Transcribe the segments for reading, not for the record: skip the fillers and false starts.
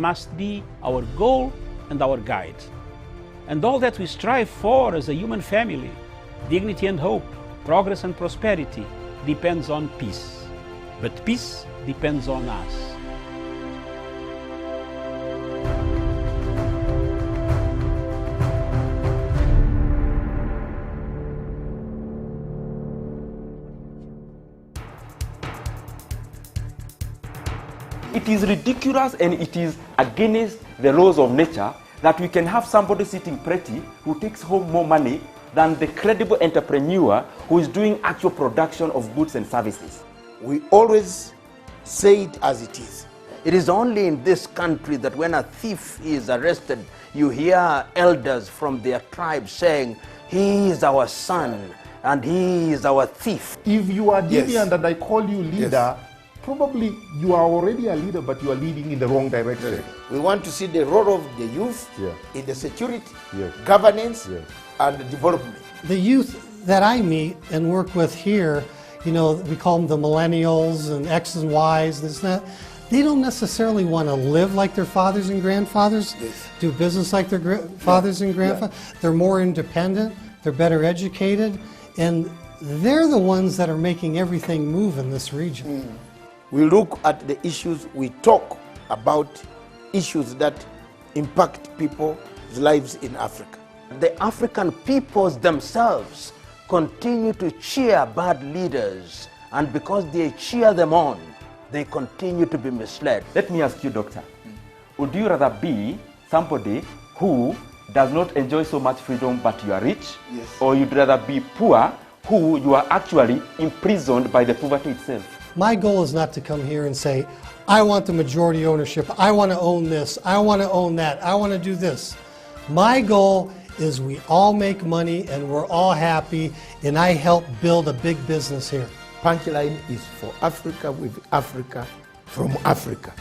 must be our goal and our guide. And all that we strive for as a human family, dignity and hope, progress and prosperity, depends on peace. But peace depends on us. It is ridiculous and it is against the laws of nature that we can have somebody sitting pretty who takes home more money than the credible entrepreneur who is doing actual production of goods and services. We always say it as it is. It is only in this country that when a thief is arrested, you hear elders from their tribe saying, "He is our son and he is our thief." If you are deviant Yes. and I call you leader, Yes. probably you are already a leader, but you are leading in the wrong direction. We want to see the role of the youth Yeah. in the security, Yes. governance, Yes. and development. The youth that I meet and work with here, you know, we call them the millennials and X's and Y's, this and that. They don't necessarily want to live like their fathers and grandfathers, Yes. do business like their fathers and grandfathers. They're more independent, they're better educated, and they're the ones that are making everything move in this region. We look at the issues, we talk about issues that impact people's lives in Africa. The African peoples themselves continue to cheer bad leaders, and because they cheer them on, they continue to be misled. Let me ask you, doctor, would you rather be somebody who does not enjoy so much freedom but you are rich? Yes. Or you'd rather be poor who you are actually imprisoned by the poverty itself? My goal is not to come here and say, I want the majority ownership, I want to own this, I want to own that, I want to do this. My goal is we all make money and we're all happy, and I help build a big business here. Punchline is for Africa, with Africa, from Africa.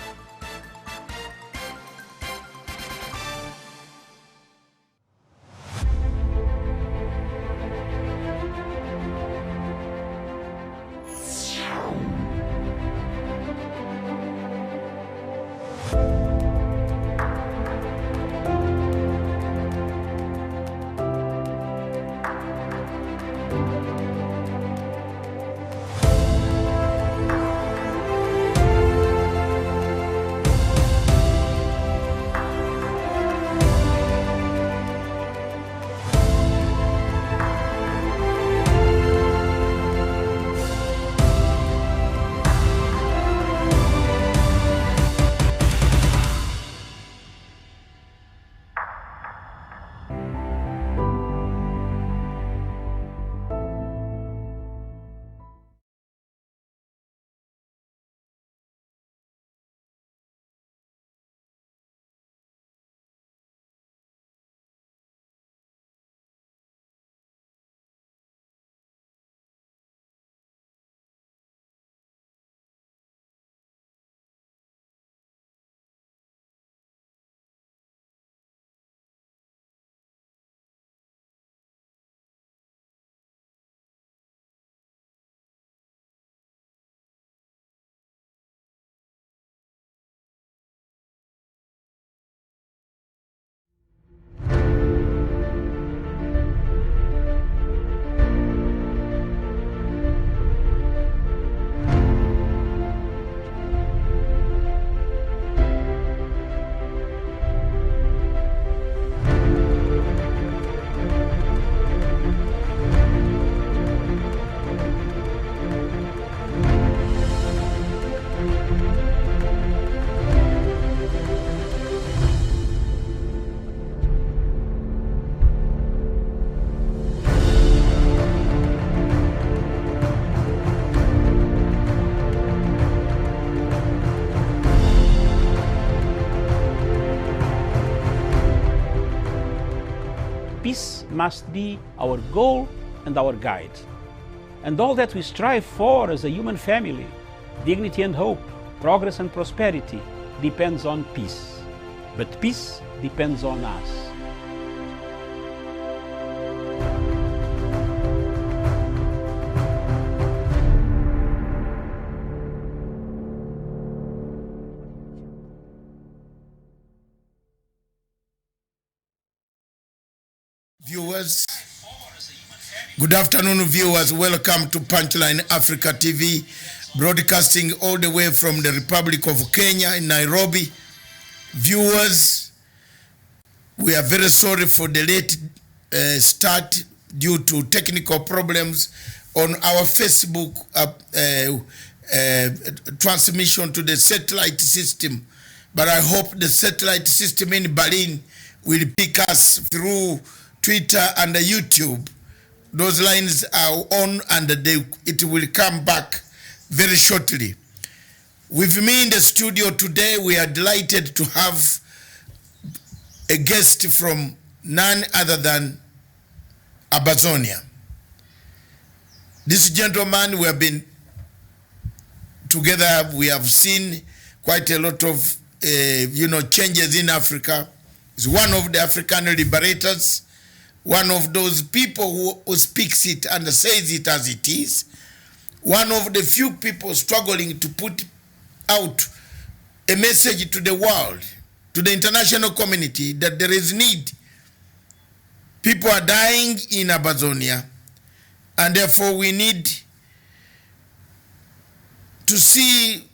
Peace must be our goal and our guide. And all that we strive for as a human family, dignity and hope, progress and prosperity, depends on peace. But peace depends on us. Good afternoon, viewers. Welcome to Punchline Africa TV, broadcasting all the way from the Republic of Kenya in Nairobi. Viewers, we are very sorry for the late start due to technical problems on our Facebook transmission to the satellite system. But I hope the satellite system in Berlin will pick us through Twitter and YouTube. Those lines are on and it will come back very shortly. With me in the studio today, we are delighted to have a guest from none other than AMBAZONIA. This gentleman, we have been together, we have seen quite a lot of changes in Africa. He's one of the African liberators, one of those people who speaks it and says it as it is, one of the few people struggling to put out a message to the world, to the international community, that there is need. People are dying in AMBAZONIA, and therefore we need to see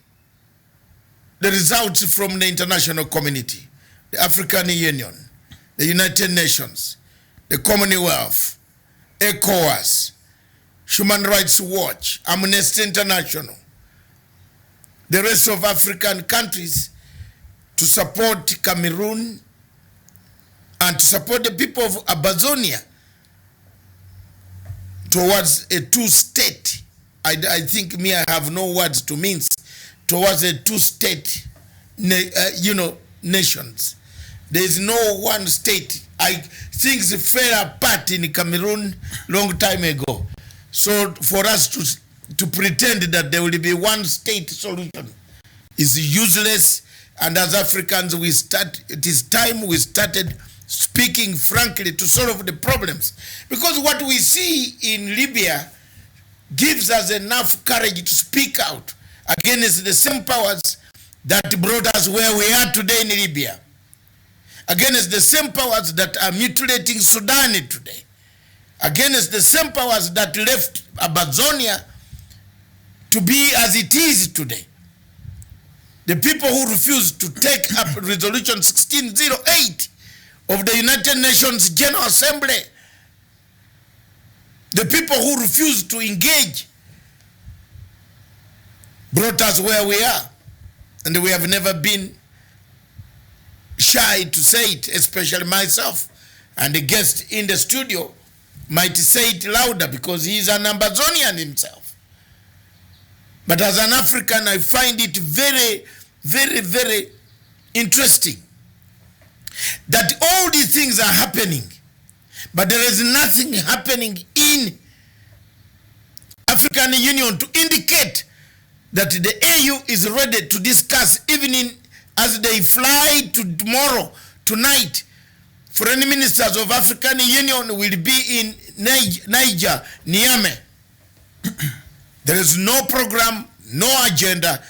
the results from the international community, the African Union, the United Nations, the Commonwealth, ECOWAS, Human Rights Watch, Amnesty International, the rest of African countries to support Cameroon and to support the people of AMBAZONIA towards a two-state. I think I have no words to mince, towards a two-state, nations. There is no one state. Things fell apart in Cameroon long time ago. So for us to pretend that there will be one state solution is useless. And as Africans, it is time we started speaking frankly to solve the problems. Because what we see in Libya gives us enough courage to speak out against the same powers that brought us where we are today in Libya, against the same powers that are mutilating Sudan today, against the same powers that left AMBAZONIA to be as it is today. The people who refused to take up Resolution 1608 of the United Nations General Assembly, the people who refused to engage, brought us where we are. And we have never been shy to say it, especially myself. And the guest in the studio might say it louder because he is an AMBAZONIAN himself. But as an African, I find it very, very, very interesting that all these things are happening, but there is nothing happening in African Union to indicate that the AU is ready to discuss, even as they fly to tomorrow, tonight. Foreign ministers of African Union will be in Niger, Niamey. There is no program, no agenda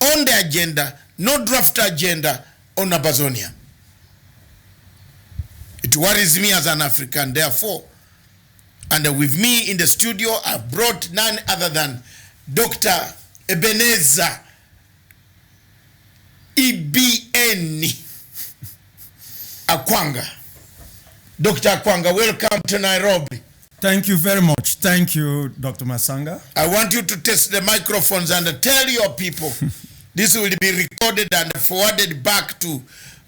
on the agenda, no draft agenda on AMBAZONIA. It worries me as an African, therefore. And with me in the studio, I've brought none other than Dr. Ebenezer E.B.N. AKWANGA. Dr. AKWANGA, welcome to Nairobi. Thank you very much. Thank you, Dr. Masanga. I want you to test the microphones and tell your people this will be recorded and forwarded back to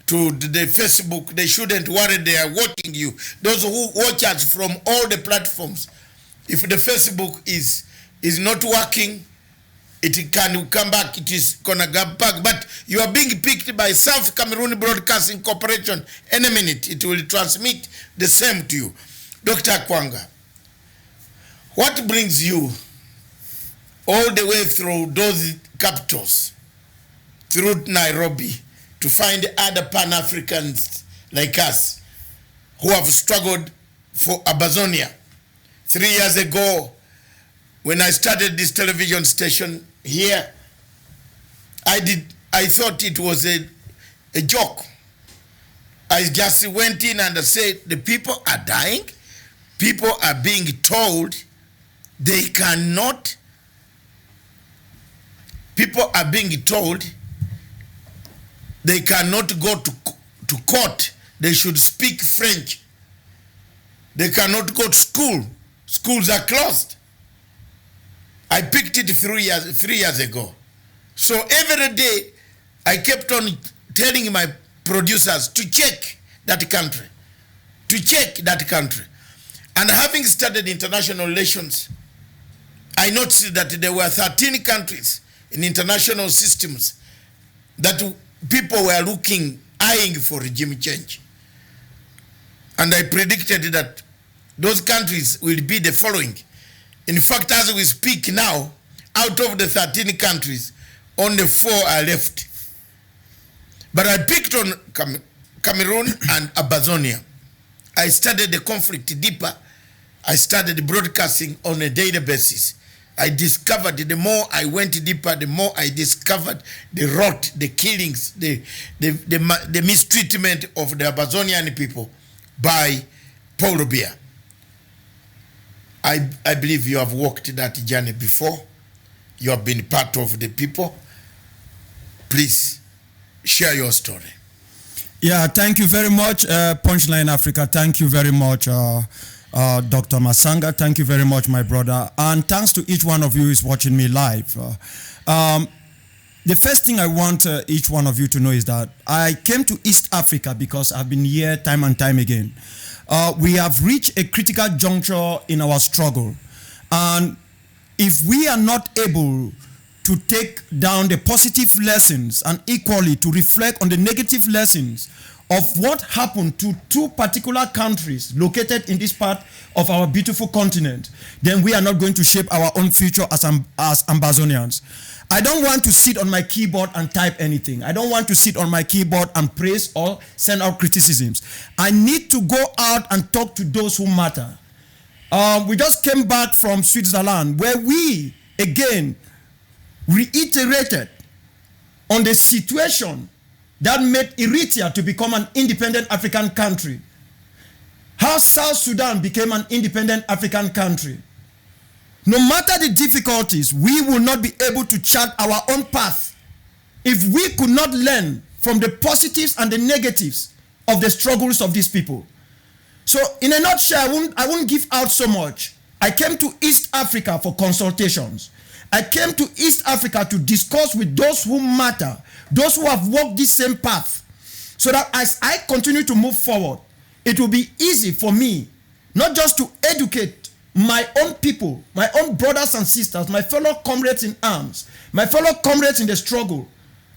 the Facebook. They shouldn't worry, they are watching you. Those who watch us from all the platforms, if the Facebook is not working, it can come back, it is gonna go back. But you are being picked by South Cameroon Broadcasting Corporation. Any minute, it will transmit the same to you. Dr. AKWANGA, what brings you all the way through those capitals, through Nairobi, to find other Pan-Africans like us who have struggled for AMBAZONIA? 3 years ago, when I started this television station here, I thought it was a joke. I just went in and said, the people are dying. people are being told they cannot, people are being told they cannot go to court. They should speak French. They cannot go to school. Schools are closed. I picked it 3 years ago. So every day I kept on telling my producers to check that country, to check that country. And having studied international relations, I noticed that there were 13 countries in international systems that people were eyeing for regime change. And I predicted that those countries will be the following. In fact, as we speak now, out of the 13 countries, only 4 are left. But I picked on Cameroon and AMBAZONIA. I studied the conflict deeper. I started broadcasting on a daily basis. I discovered, the more I went deeper, the more I discovered the rot, the killings, the mistreatment of the Ambazonian people by Paul Biya. I believe you have walked that journey before. You have been part of the people. Please share your story. Yeah, thank you very much, Punchline Africa. Thank you very much, Dr. Masanga. Thank you very much, my brother. And thanks to each one of you who is watching me live. The first thing I want each one of you to know is that I came to East Africa because I've been here time and time again. We have reached a critical juncture in our struggle. And if we are not able to take down the positive lessons and equally to reflect on the negative lessons of what happened to 2 particular countries located in this part of our beautiful continent, then we are not going to shape our own future as Ambazonians. I don't want to sit on my keyboard and type anything. I don't want to sit on my keyboard and praise or send out criticisms. I need to go out and talk to those who matter. We just came back from Switzerland, where we, again, reiterated on the situation that made Eritrea to become an independent African country. How South Sudan became an independent African country. No matter the difficulties, we will not be able to chart our own path if we could not learn from the positives and the negatives of the struggles of these people. So in a nutshell, I won't give out so much. I came to East Africa for consultations. I came to East Africa to discuss with those who matter, those who have walked this same path, so that as I continue to move forward, it will be easy for me, not just to educate my own people, my own brothers and sisters, my fellow comrades in arms, my fellow comrades in the struggle,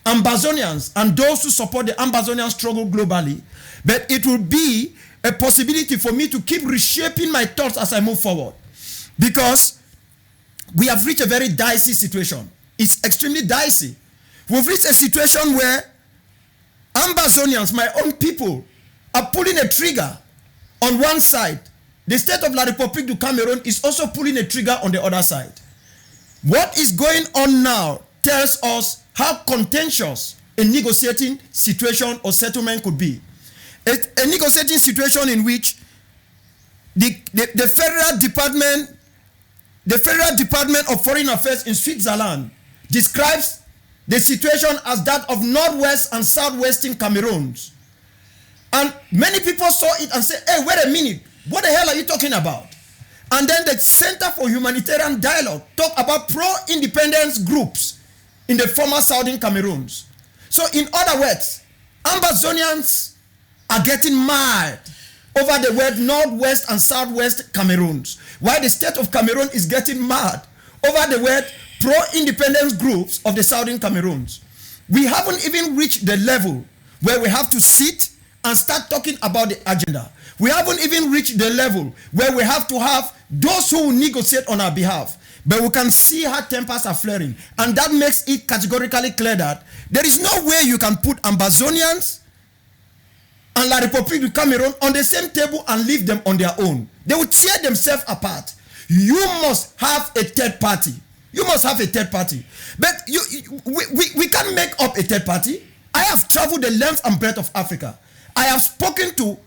Ambazonians and those who support the Ambazonian struggle globally, but it will be a possibility for me to keep reshaping my thoughts as I move forward. Because we have reached a very dicey situation. It's extremely dicey. We've reached a situation where Ambazonians, my own people, are pulling a trigger on one side. The state of La République du Cameroon is also pulling a trigger on the other side. What is going on now tells us how contentious a negotiating situation or settlement could be. A negotiating situation in which the Federal Department of Foreign Affairs in Switzerland describes the situation as that of northwest and southwestern Cameroons. And many people saw it and said, hey, wait a minute, what the hell are you talking about? And then the Center for Humanitarian Dialogue talked about pro-independence groups in the former southern Cameroons. So in other words, Ambazonians are getting mad over the word northwest and southwest Cameroons, while the state of Cameroon is getting mad over the word pro-independence groups of the southern Cameroons. We haven't even reached the level where we have to sit and start talking about the agenda. We haven't even reached the level where we have to have those who will negotiate on our behalf. But we can see how tempers are flaring, and that makes it categorically clear that there is no way you can put Ambazonians and La République du Cameroon on the same table and leave them on their own. They will tear themselves apart. You must have a third party. You must have a third party. But we can't make up a third party. I have traveled the length and breadth of Africa. I have spoken to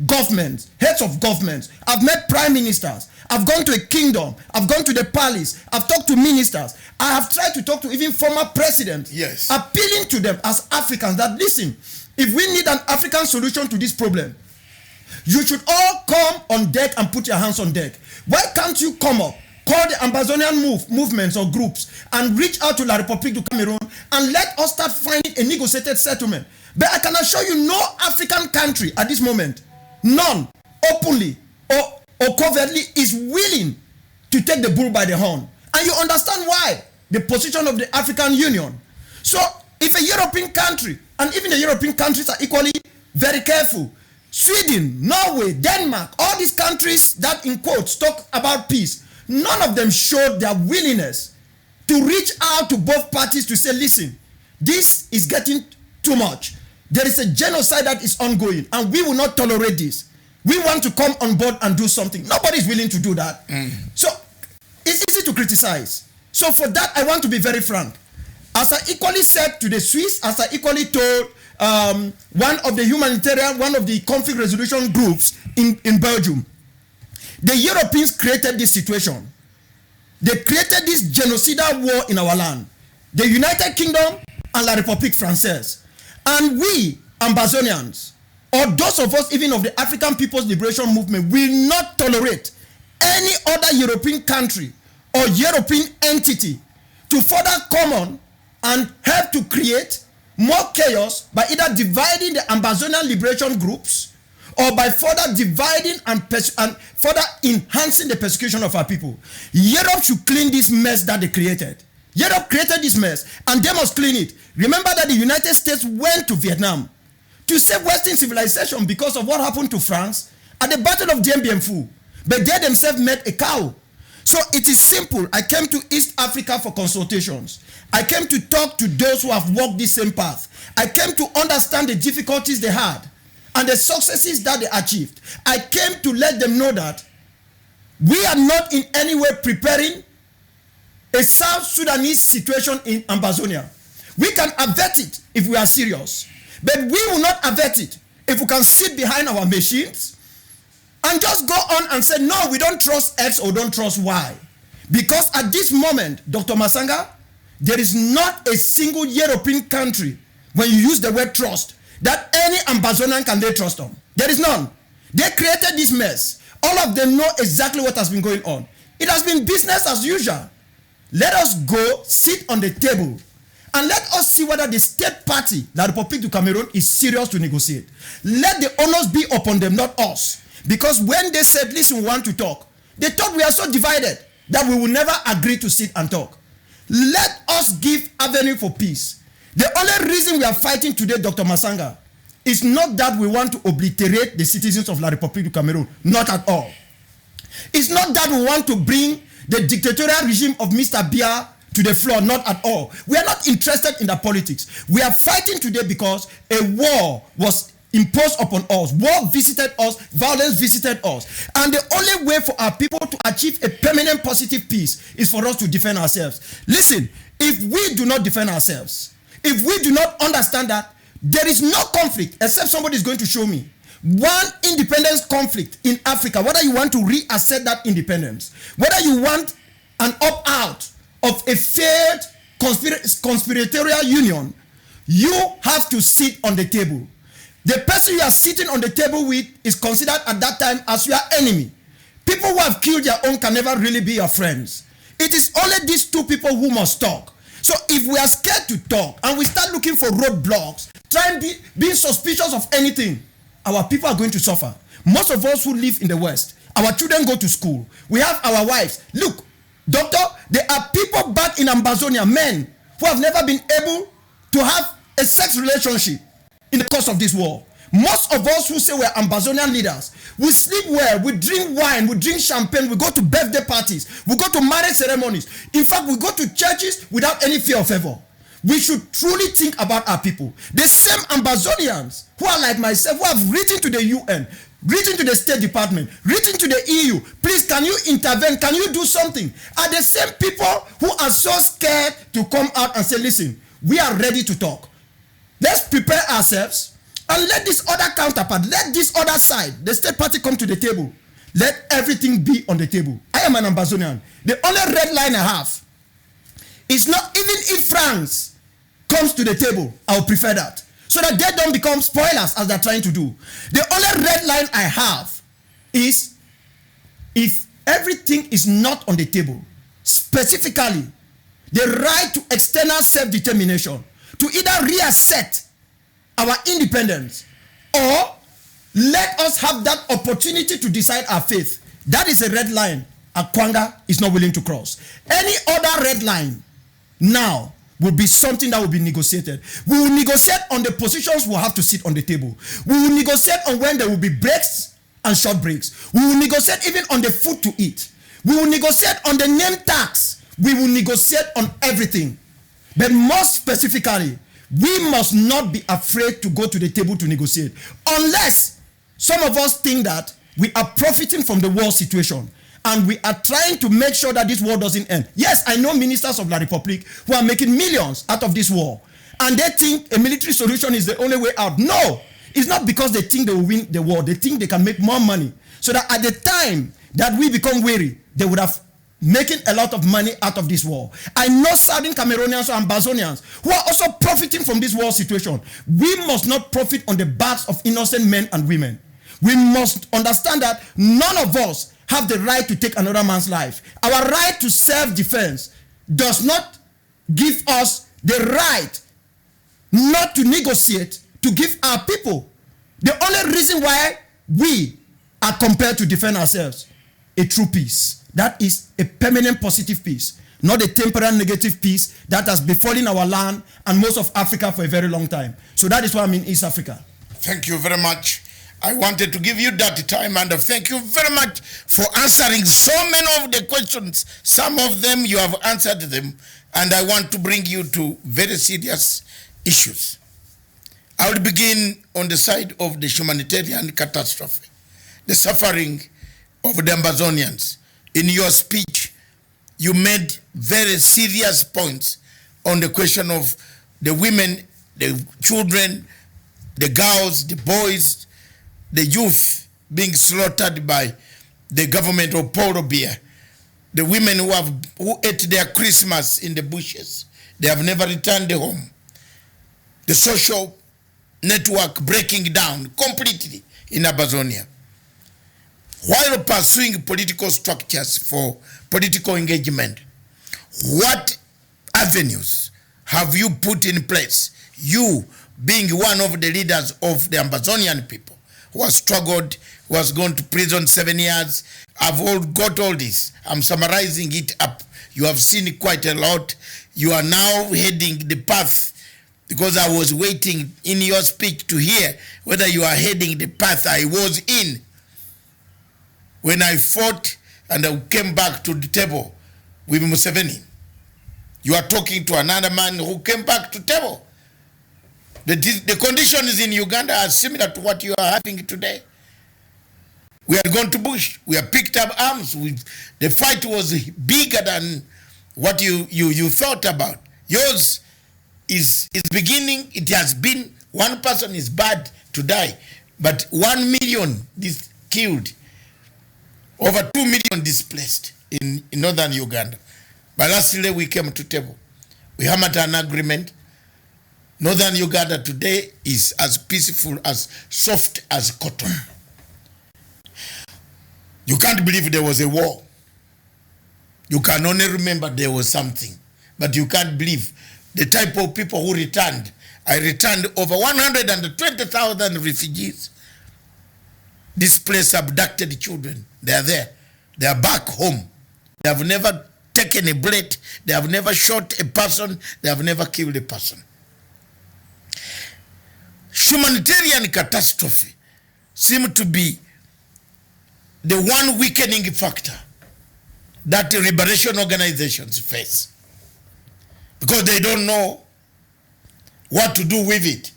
governments, heads of governments. I've met prime ministers. I've gone to a kingdom. I've gone to the palace. I've talked to ministers. I have tried to talk to even former presidents. Yes. Appealing to them as Africans that, listen, if we need an African solution to this problem, you should all come on deck and put your hands on deck. Why can't you come up, call the Ambazonian movements or groups and reach out to La République du Cameroon and let us start finding a negotiated settlement? But I can assure you no African country at this moment, none, openly or covertly, is willing to take the bull by the horn. And you understand why? The position of the African Union. So if a European country, and even the European countries are equally very careful, Sweden, Norway, Denmark, all these countries that in quotes talk about peace, none of them showed their willingness to reach out to both parties to say, listen, this is getting too much. There is a genocide that is ongoing and we will not tolerate this. We want to come on board and do something. Nobody is willing to do that. So it's easy to criticize. So for that, I want to be very frank. As I equally said to the Swiss, as I equally told one of the conflict resolution groups in Belgium, the Europeans created this situation. They created this genocidal war in our land. The United Kingdom and La République Française. And we, Ambazonians, or those of us even of the African People's Liberation Movement, will not tolerate any other European country or European entity to further come on and help to create more chaos by either dividing the Ambazonian liberation groups or by further dividing and further enhancing the persecution of our people. Europe should clean this mess that they created. Europe created this mess and they must clean it. Remember that the United States went to Vietnam to save Western civilization because of what happened to France at the Battle of Dien Bien Phu. But they themselves met a cow. So it is simple. I came to East Africa for consultations. I came to talk to those who have walked this same path. I came to understand the difficulties they had and the successes that they achieved. I came to let them know that we are not in any way preparing a South Sudanese situation in Ambazonia. We can avert it if we are serious. But we will not avert it if we can sit behind our machines and just go on and say, no, we don't trust X or don't trust Y. Because at this moment, Dr. Masanga, there is not a single European country, when you use the word trust, that any Ambazonian can they trust on. There is none. They created this mess. All of them know exactly what has been going on. It has been business as usual. Let us go sit on the table and let us see whether the state party, La République du Cameroon, is serious to negotiate. Let the onus be upon them, not us. Because when they said, listen, we want to talk, they thought we are so divided that we will never agree to sit and talk. Let us give avenue for peace. The only reason we are fighting today, Dr. Masanga, is not that we want to obliterate the citizens of La République du Cameroon. Not at all. It's not that we want to bring the dictatorial regime of Mr. Biya to the floor, not at all. We are not interested in the politics. We are fighting today because a war was imposed upon us. War visited us, violence visited us. And the only way for our people to achieve a permanent positive peace is for us to defend ourselves. Listen, if we do not defend ourselves, if we do not understand that there is no conflict, except somebody is going to show me one independence conflict in Africa, whether you want to reassert that independence, whether you want an opt-out of a failed conspiratorial union, you have to sit on the table. The person you are sitting on the table with is considered at that time as your enemy. People who have killed their own can never really be your friends. It is only these two people who must talk. So if we are scared to talk and we start looking for roadblocks, trying being suspicious of anything, our people are going to suffer. Most of us who live in the West, our children go to school. We have our wives. Look, doctor, there are people back in Ambazonia, men, who have never been able to have a sex relationship in the course of this war. Most of us who say we're Ambazonian leaders, we sleep well, we drink wine, we drink champagne, we go to birthday parties, we go to marriage ceremonies. In fact, we go to churches without any fear of favor. We should truly think about our people. The same Ambazonians who are like myself, who have written to the UN, written to the State Department, written to the EU, please can you intervene, can you do something, are the same people who are so scared to come out and say, listen, we are ready to talk. Let's prepare ourselves And let this other counterpart, let this other side, the state party, come to the table. Let everything be on the table. I am an Ambazonian. The only red line I have is not, even if France comes to the table, I would prefer that. So that they don't become spoilers as they're trying to do. The only red line I have is, if everything is not on the table, specifically the right to external self-determination, to either reassert our independence or let us have that opportunity to decide our fate. That is a red line AKWANGA is not willing to cross. Any other red line now will be something that will be negotiated. We will negotiate on the positions we'll have to sit on the table. We will negotiate on when there will be breaks and short breaks. We will negotiate even on the food to eat. We will negotiate on the name tax. We will negotiate on everything. But more specifically, we must not be afraid to go to the table to negotiate. Unless some of us think that we are profiting from the war situation and we are trying to make sure that this war doesn't end. Yes, I know ministers of La Republic who are making millions out of this war, and they think a military solution is the only way out. No, it's not because they think they will win the war. They think they can make more money, so that at the time that we become weary, they would have making a lot of money out of this war. I know Southern Cameroonians or Ambazonians who are also profiting from this war situation. We must not profit on the backs of innocent men and women. We must understand that none of us have the right to take another man's life. Our right to self-defense does not give us the right not to negotiate to give our people. The only reason why we are compelled to defend ourselves, a true peace. That is a permanent positive peace, not a temporary negative peace that has befallen our land and most of Africa for a very long time. So that is why I'm in East Africa. Thank you very much. I wanted to give you that time, and thank you very much for answering so many of the questions. Some of them you have answered them, and I want to bring you to very serious issues. I will begin on the side of the humanitarian catastrophe, the suffering of the Ambazonians. In your speech, you made very serious points on the question of the women, the children, the girls, the boys, the youth being slaughtered by the government of Paul Biya, the women who ate their Christmas in the bushes. They have never returned home. The social network breaking down completely in Ambazonia. While pursuing political structures for political engagement, what avenues have you put in place, you being one of the leaders of the Ambazonian people who has struggled, who has gone to prison 7 years? I've all got all this. I'm summarizing it up. You have seen quite a lot. You are now heading the path, because I was waiting in your speech to hear whether you are heading the path I was in when I fought and I came back to the table with Museveni. You are talking to another man who came back to the table. The conditions in Uganda are similar to what you are having today. We had gone to bush. We had picked up arms. The fight was bigger than what you thought about. Yours is beginning. It has been, one person is bad to die, but 1 million killed. Over 2 million displaced in northern Uganda. But lastly, we came to table. We hammered an agreement. Northern Uganda today is as peaceful, as soft as cotton. You can't believe there was a war. You can only remember there was something. But you can't believe the type of people who returned. I returned over 120,000 refugees. Displaced, abducted children. They are there. They are back home. They have never taken a bullet. They have never shot a person. They have never killed a person. Humanitarian catastrophe seems to be the one weakening factor that the liberation organizations face, because they don't know what to do with it.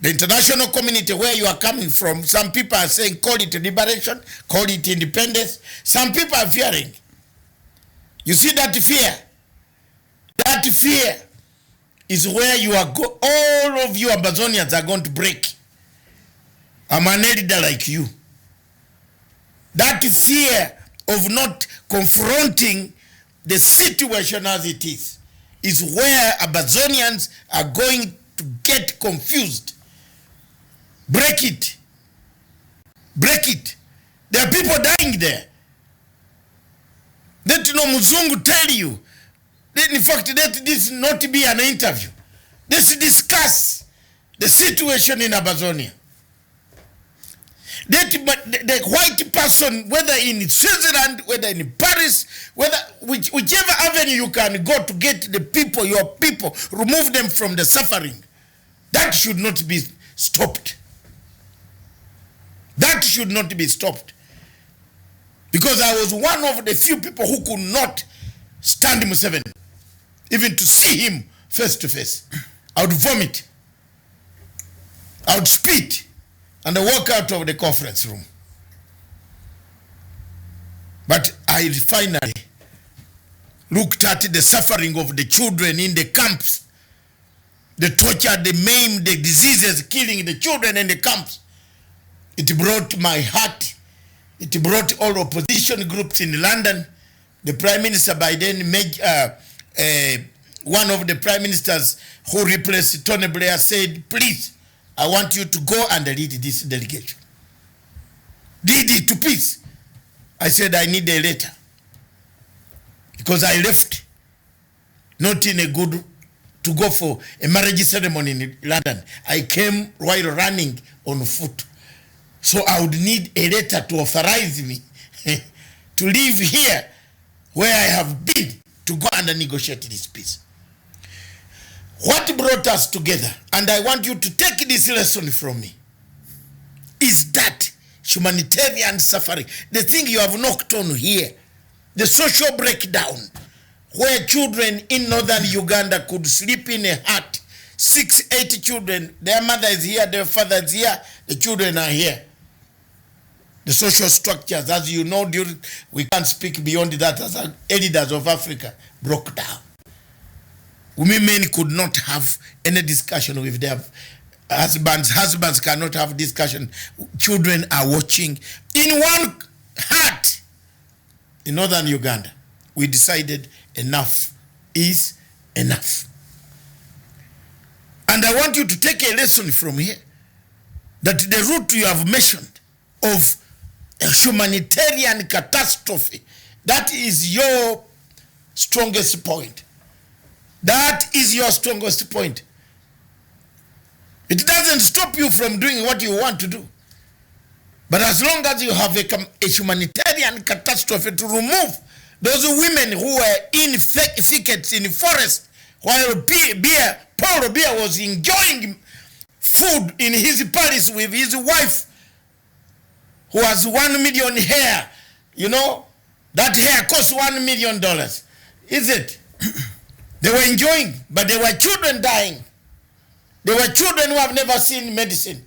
The international community where you are coming from, some people are saying call it liberation, call it independence. Some people are fearing. You see that fear? That fear is where you are all of you Ambazonians are going to break. I'm an elder like you. That fear of not confronting the situation as it is where Ambazonians are going to get confused. Break it. Break it. There are people dying there. Let no Muzungu tell you. In fact, let this not be an interview. Let's discuss the situation in Ambazonia. The white person, whether in Switzerland, whether in Paris, whichever avenue you can go to get the people, your people, remove them from the suffering. That should not be stopped. That should not be stopped. Because I was one of the few people who could not stand Museveni, even to see him face to face. I would vomit. I would spit. And I walk out of the conference room. But I finally looked at the suffering of the children in the camps. The torture, the maim, the diseases killing the children in the camps. It brought my heart. It brought all opposition groups in London. The Prime Minister by then made, one of the Prime Ministers who replaced Tony Blair said, please, I want you to go and lead this delegation. Lead it to peace. I said, I need a letter. Because I left, not in a good, to go for a marriage ceremony in London. I came while running on foot. So I would need a letter to authorize me to live here where I have been to go and negotiate this peace. What brought us together, and I want you to take this lesson from me, is that humanitarian suffering, the thing you have knocked on here, the social breakdown, where children in northern Uganda could sleep in a hut, 6, 8 children, their mother is here, their father is here, the children are here. The social structures, as you know, we can't speak beyond that, as elders of Africa, broke down. Women could not have any discussion with their husbands. Husbands cannot have discussion. Children are watching. In one hut in northern Uganda, we decided enough is enough. And I want you to take a lesson from here, that the route you have mentioned of a humanitarian catastrophe, that is your strongest point. That is your strongest point. It doesn't stop you from doing what you want to do. But as long as you have a humanitarian catastrophe to remove those women who were in thickets in the forest while Paul Biya was enjoying food in his palace with his wife, who has 1 million hair, you know, that hair costs $1 million, is it? They were enjoying, but there were children dying. There were children who have never seen medicine.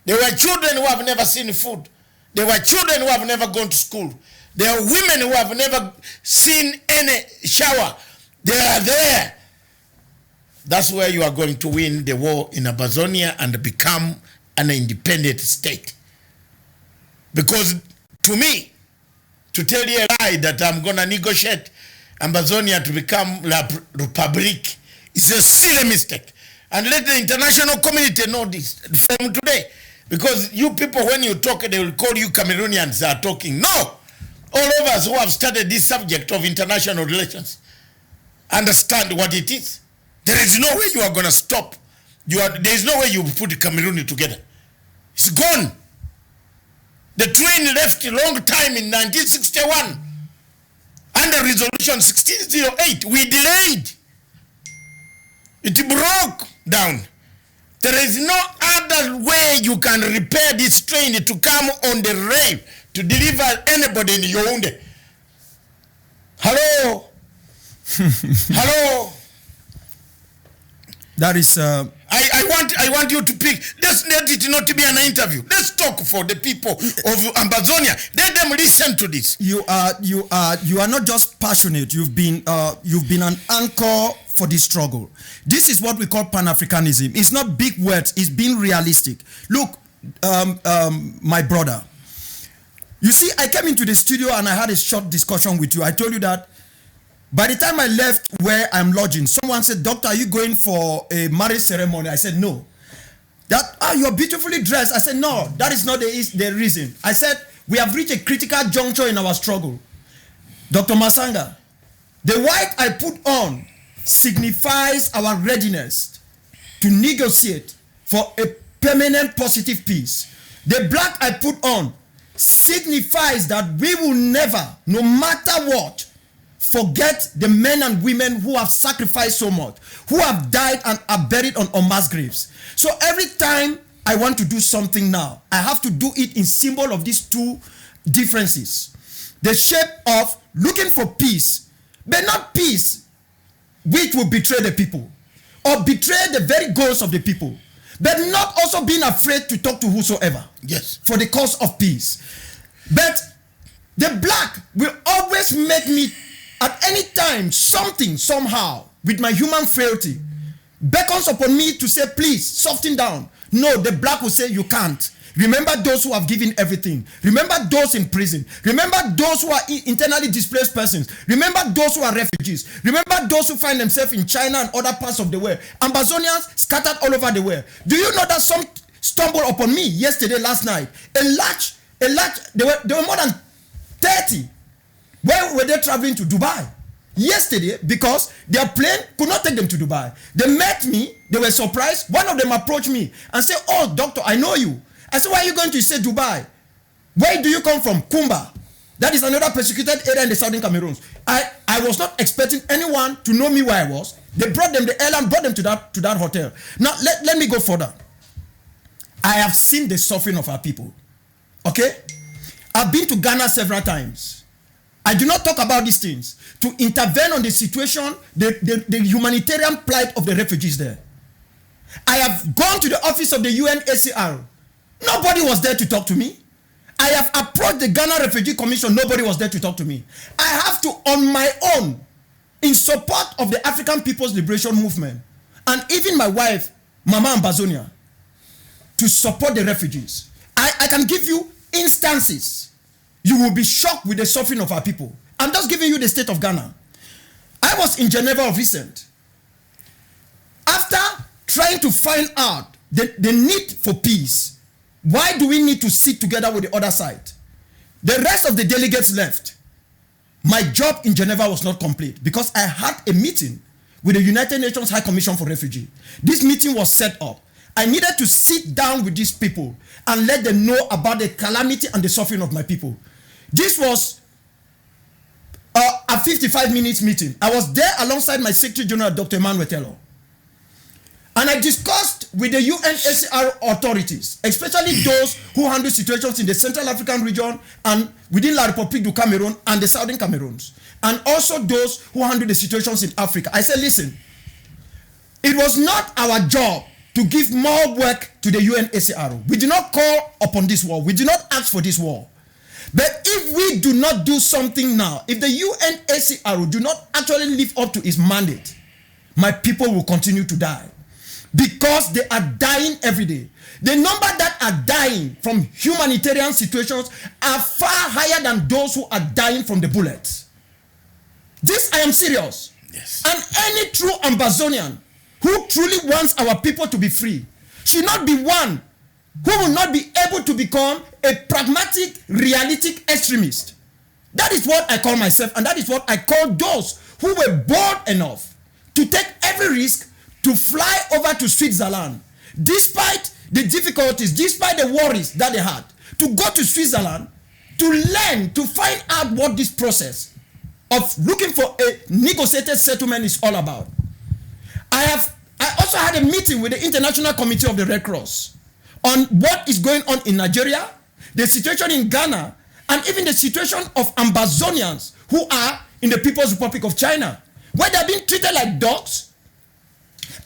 There were children who have never seen food. There were children who have never gone to school. There are women who have never seen any shower. They are there. That's where you are going to win the war in Ambazonia and become an independent state. Because to me, to tell you a lie that I'm going to negotiate Ambazonia to become La Republic is a silly mistake. And let the international community know this from today. Because you people, when you talk, they will call you Cameroonians are talking. No! All of us who have studied this subject of international relations understand what it is. There is no way you are going to stop. There is no way you put Cameroon together. It's gone. The train left a long time in 1961. Under Resolution 1608, we delayed. It broke down. There is no other way you can repair this train to come on the rail to deliver anybody in Yaoundé. Hello? Hello? That is... I I want you to pick. Let's let it not be an interview. Let's talk for the people of Ambazonia. Let them listen to this. You are not just passionate. You've been an anchor for this struggle. This is what we call Pan-Africanism. It's not big words. It's being realistic. Look, my brother. You see, I came into the studio and I had a short discussion with you. I told you that by the time I left where I'm lodging, someone said, "Doctor, are you going for a marriage ceremony?" I said, "No." You're beautifully dressed. I said, "No, that is not the reason." I said, "We have reached a critical juncture in our struggle. Dr. Masanga, the white I put on signifies our readiness to negotiate for a permanent positive peace. The black I put on signifies that we will never, no matter what, forget the men and women who have sacrificed so much, who have died and are buried on mass graves. So every time I want to do something now, I have to do it in symbol of these two differences. The shape of looking for peace, but not peace which will betray the people or betray the very goals of the people, but not also being afraid to talk to whosoever. Yes. For the cause of peace. But the black will always make me, at any time, something, somehow, with my human frailty, beckons upon me to say, "Please, soften down." No, the black will say, "You can't." Remember those who have given everything. Remember those in prison. Remember those who are internally displaced persons. Remember those who are refugees. Remember those who find themselves in China and other parts of the world. Ambazonians scattered all over the world. Do you know that some stumbled upon me yesterday, last night? There were more than 30. Where were they traveling to? Dubai. Yesterday, because their plane could not take them to Dubai. They met me. They were surprised. One of them approached me and said, "Oh, doctor, I know you." I said, "Why are you going to say Dubai? Where do you come from?" Kumba. That is another persecuted area in the southern Cameroon. I was not expecting anyone to know me where I was. They brought them, the airline brought them to that hotel. Now, let me go further. I have seen the suffering of our people. Okay? I've been to Ghana several times. I do not talk about these things to intervene on the situation, the humanitarian plight of the refugees there. I have gone to the office of the UNHCR. Nobody was there to talk to me. I have approached the Ghana Refugee Commission. Nobody was there to talk to me. I have to, on my own, in support of the African People's Liberation Movement, and even my wife, Mama Ambazonia, to support the refugees. I can give you instances. You will be shocked with the suffering of our people. I'm just giving you the state of Ghana. I was in Geneva of recent. After trying to find out the need for peace, why do we need to sit together with the other side? The rest of the delegates left. My job in Geneva was not complete because I had a meeting with the United Nations High Commission for Refugees. This meeting was set up. I needed to sit down with these people and let them know about the calamity and the suffering of my people. This was a 55 minutes meeting. I was there alongside my Secretary General, Dr. E.B.N. And I discussed with the UNHCR authorities, especially those who handle situations in the Central African region and within La République du Cameroon and the Southern Cameroons, and also those who handle the situations in Africa. I said, listen, it was not our job to give more work to the UNHCR. We did not call upon this war. We did not ask for this war. But if we do not do something now, if the UNHCR do not actually live up to its mandate, my people will continue to die. Because they are dying every day. The number that are dying from humanitarian situations are far higher than those who are dying from the bullets. This I am serious. Yes. And any true Ambazonian who truly wants our people to be free should not be one who will not be able to become a pragmatic, realistic extremist. That is what I call myself, and that is what I call those who were bold enough to take every risk to fly over to Switzerland, despite the difficulties, despite the worries that they had, to go to Switzerland, to learn, to find out what this process of looking for a negotiated settlement is all about. I also had a meeting with the International Committee of the Red Cross on what is going on in Nigeria, the situation in Ghana, and even the situation of Ambazonians who are in the People's Republic of China, where they are being treated like dogs.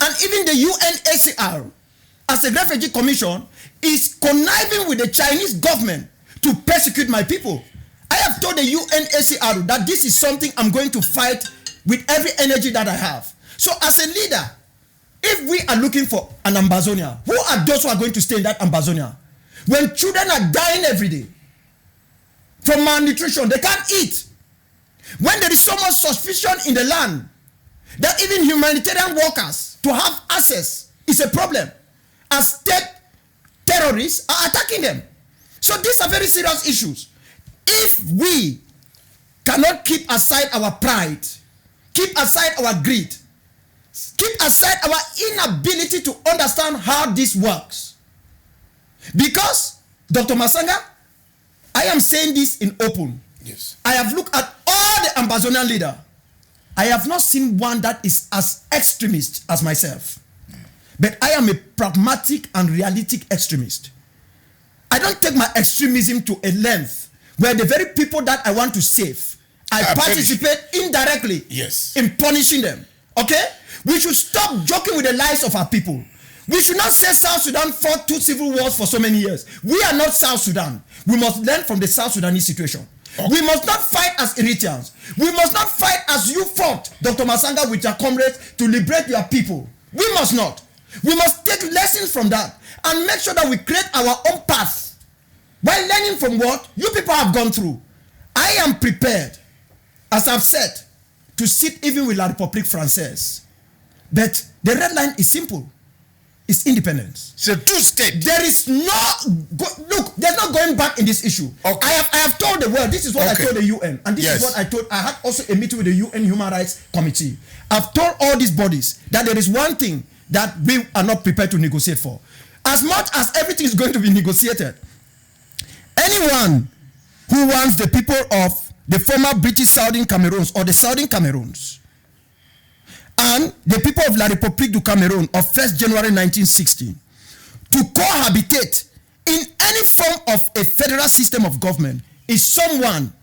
And even the UNHCR as a refugee commission, is conniving with the Chinese government to persecute my people. I have told the UNHCR that this is something I'm going to fight with every energy that I have. So as a leader, if we are looking for an Ambazonia, who are those who are going to stay in that Ambazonia? When children are dying every day from malnutrition, they can't eat. When there is so much suspicion in the land that even humanitarian workers to have access is a problem, as state terrorists are attacking them. So these are very serious issues. If we cannot keep aside our pride, keep aside our greed, keep aside our inability to understand how this works, because Dr. Masanga, I am saying this in open. Yes. I have looked at all the Ambazonian leaders. I have not seen one that is as extremist as myself. But I am a pragmatic and realistic extremist. I don't take my extremism to a length where the very people that I want to save, I participate indirectly in punishing them. Okay? We should stop joking with the lives of our people. We should not say South Sudan fought 2 civil wars for so many years. We are not South Sudan. We must learn from the South Sudanese situation. Okay. We must not fight as Eritreans. We must not fight as you fought, Dr. Masanga, with your comrades to liberate your people. We must not. We must take lessons from that and make sure that we create our own path while learning from what you people have gone through. I am prepared, as I've said, to sit even with La République Française. But the red line is simple. It's independence. It's a two-state. There is look, there's no going back in this issue. Okay. I have told the world, this is what I told the UN, and this is what I told, I had also a meeting with the UN Human Rights Committee. I've told all these bodies that there is one thing that we are not prepared to negotiate for. As much as everything is going to be negotiated, anyone who wants the people of the former British Southern Cameroons or the Southern Cameroons and the people of La République du Cameroon of 1st January 1960 to cohabitate in any form of a federal system of government is someone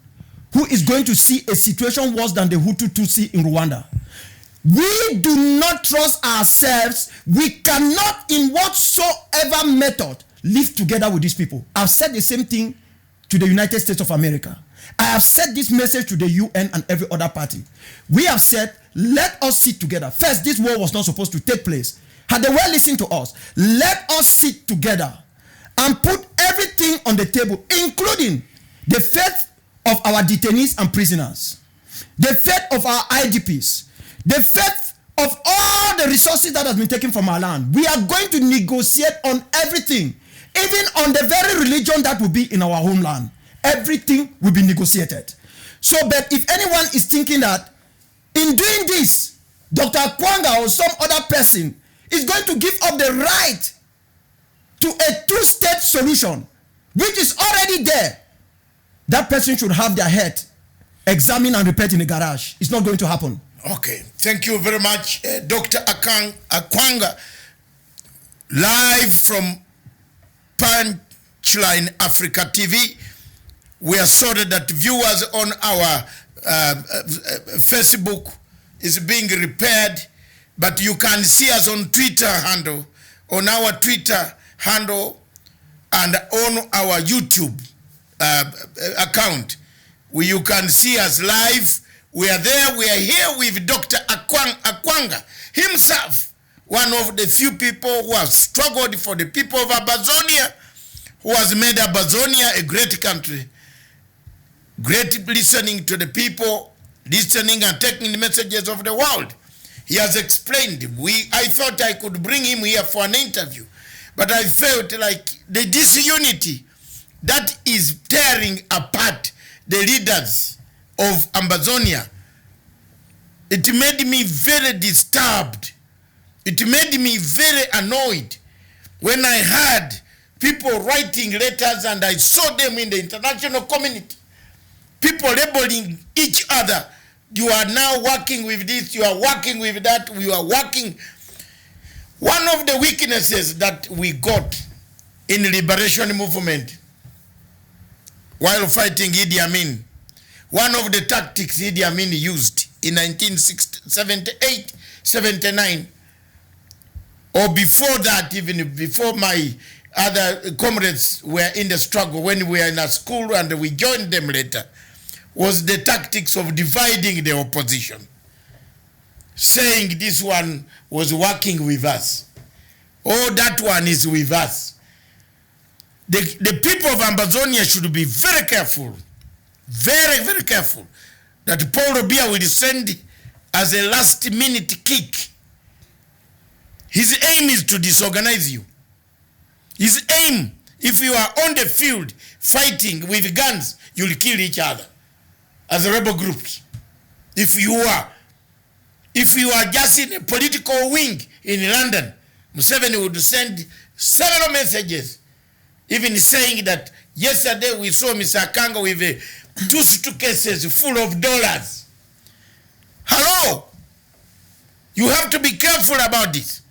who is going to see a situation worse than the Hutu-Tutsi in Rwanda. We do not trust ourselves. We cannot in whatsoever method live together with these people. I've said the same thing to the United States of America. I have said this message to the UN and every other party. We have said, let us sit together. First, this war was not supposed to take place. Had they well listened to us, let us sit together and put everything on the table, including the fate of our detainees and prisoners, the fate of our IDPs, the fate of all the resources that has been taken from our land. We are going to negotiate on everything, even on the very religion that will be in our homeland. Everything will be negotiated. So, but if anyone is thinking that in doing this, Dr. AKWANGA or some other person is going to give up the right to a two-state solution, which is already there, that person should have their head examined and repaired in the garage. It's not going to happen. Okay, thank you very much, Dr. AKWANGA, live from Punchline Africa TV. We are sorry that viewers on our Facebook is being repaired, but you can see us on Twitter handle, on our Twitter handle, and on our YouTube account, where you can see us live. We are there. We are here with Dr. AKWANGA himself, one of the few people who have struggled for the people of Ambazonia, who has made Ambazonia a great country. Great listening to the people, listening and taking the messages of the world. He has explained. I thought I could bring him here for an interview, but I felt like the disunity that is tearing apart the leaders of Ambazonia, it made me very disturbed. It made me very annoyed when I heard people writing letters and I saw them in the international community. People labeling each other. You are now working with this, you are working with that, you are working. One of the weaknesses that we got in the liberation movement while fighting Idi Amin, one of the tactics Idi Amin used in 1978-79 or before that, even before my other comrades were in the struggle, when we were in a school and we joined them later, was the tactics of dividing the opposition, saying this one was working with us, or that one is with us. The people of Ambazonia should be very careful, very, very careful, that Paul Robia will send as a last-minute kick. His aim is to disorganize you. His aim, if you are on the field fighting with guns, you'll kill each other as rebel groups. If you are just in a political wing in London, Museveni would send several messages, even saying that yesterday we saw Mr. AKWANGA with 2 suitcases full of dollars. Hello? You have to be careful about this.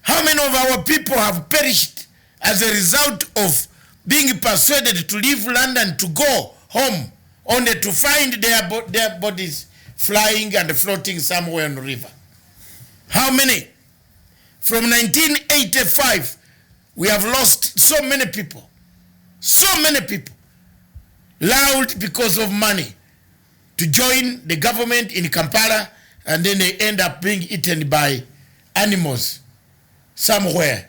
How many of our people have perished as a result of being persuaded to leave London to go home, only to find their bodies flying and floating somewhere on the river? How many? From 1985, we have lost so many people, lulled because of money, to join the government in Kampala, and then they end up being eaten by animals somewhere.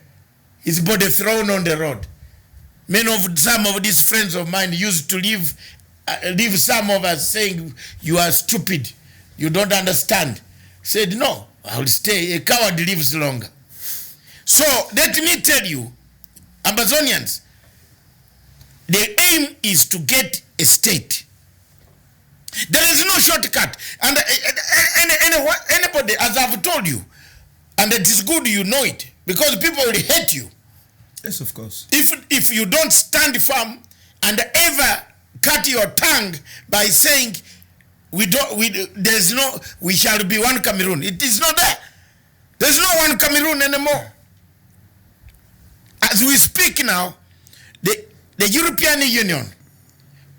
His body thrown on the road. Some of these friends of mine used to leave some of us saying, you are stupid, you don't understand. Said, no, I will stay. A coward lives longer. So let me tell you, Ambazonians, the aim is to get a state. There is no shortcut. And anybody, as I've told you, and it is good you know it, because people will hate you. Yes, of course. If you don't stand firm and ever cut your tongue by saying we shall be one Cameroon. It is not there. There's no one Cameroon anymore. As we speak now, the European Union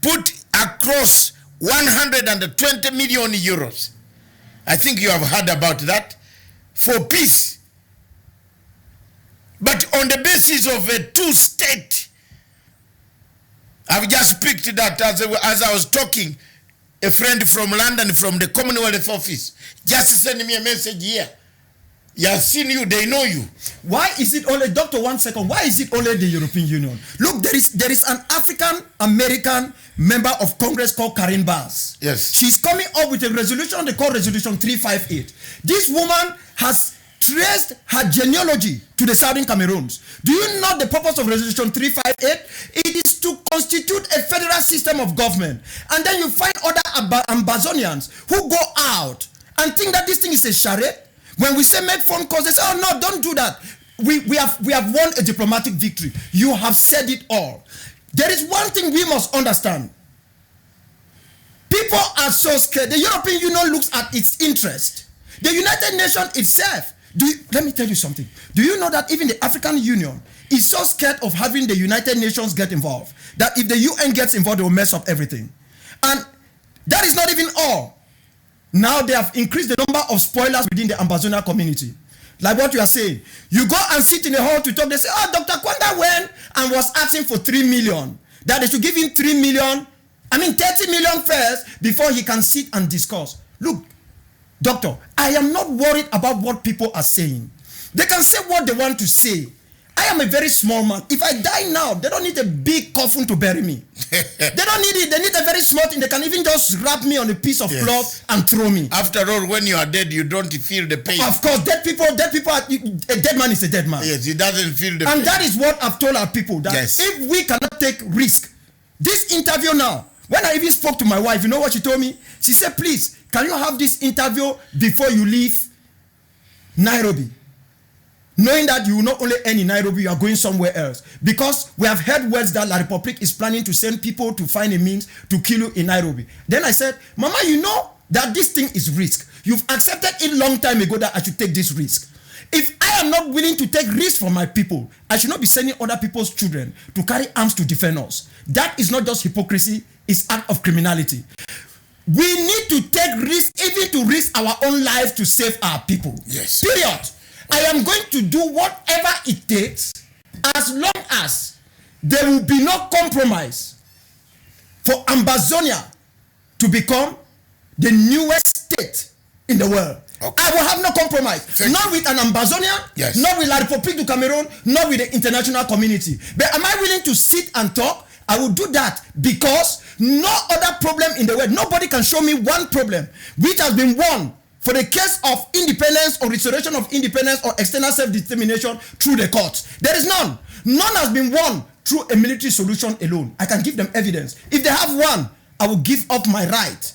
put across 120 million euros. I think you have heard about that, for peace. But on the basis of a two-state, I've just picked that as I was talking. A friend from London, from the Commonwealth Office, just sent me a message here. He has seen you, they know you. Why is it only, Doctor, 1 second, why is it only the European Union? Look, there is an African-American member of Congress called Karen Bass. Yes. She's coming up with a resolution, they call Resolution 358. This woman has traced her genealogy to the Southern Cameroons. Do you know the purpose of Resolution 358? It is to constitute a federal system of government. And then you find other Ambazonians who go out and think that this thing is a charade. When we say make phone calls, they say, oh no, don't do that. We have won a diplomatic victory. You have said it all. There is one thing we must understand. People are so scared. The European Union looks at its interest. The United Nations itself. Let me tell you something. Do you know that even the African Union is so scared of having the United Nations get involved, that if the UN gets involved, they will mess up everything? And that is not even all. Now they have increased the number of spoilers within the Ambazonia community. Like what you are saying. You go and sit in a hall to talk, they say, oh, Dr. AKWANGA went and was asking for 3 million. That they should give him 30 million first before he can sit and discuss. Look, Doctor, I am not worried about what people are saying. They can say what they want to say. I am a very small man. If I die now, they don't need a big coffin to bury me. They don't need it. They need a very small thing. They can even just wrap me on a piece of cloth and throw me. After all, when you are dead, you don't feel the pain. Of course, dead people a dead man is a dead man. Yes, he doesn't feel the pain. And that is what I've told our people, that if we cannot take risk, this interview now, when I even spoke to my wife, you know what she told me? She said, please, can you have this interview before you leave Nairobi? Knowing that you will not only end in Nairobi, you are going somewhere else. Because we have heard words that La Republic is planning to send people to find a means to kill you in Nairobi. Then I said, Mama, you know that this thing is risk. You've accepted it long time ago that I should take this risk. If I am not willing to take risks for my people, I should not be sending other people's children to carry arms to defend us. That is not just hypocrisy, it's act of criminality. We need to take risks, even to risk our own lives to save our people. Yes. Period. I am going to do whatever it takes as long as there will be no compromise for Ambazonia to become the newest state in the world. Okay. I will have no compromise. Not with an Ambazonia, yes. Not with La République du Cameroon, not with the international community. But am I willing to sit and talk? I will do that because no other problem in the world, nobody can show me one problem which has been won for the case of independence or restoration of independence or external self-determination through the courts. There is none. None has been won through a military solution alone. I can give them evidence. If they have one, I will give up my right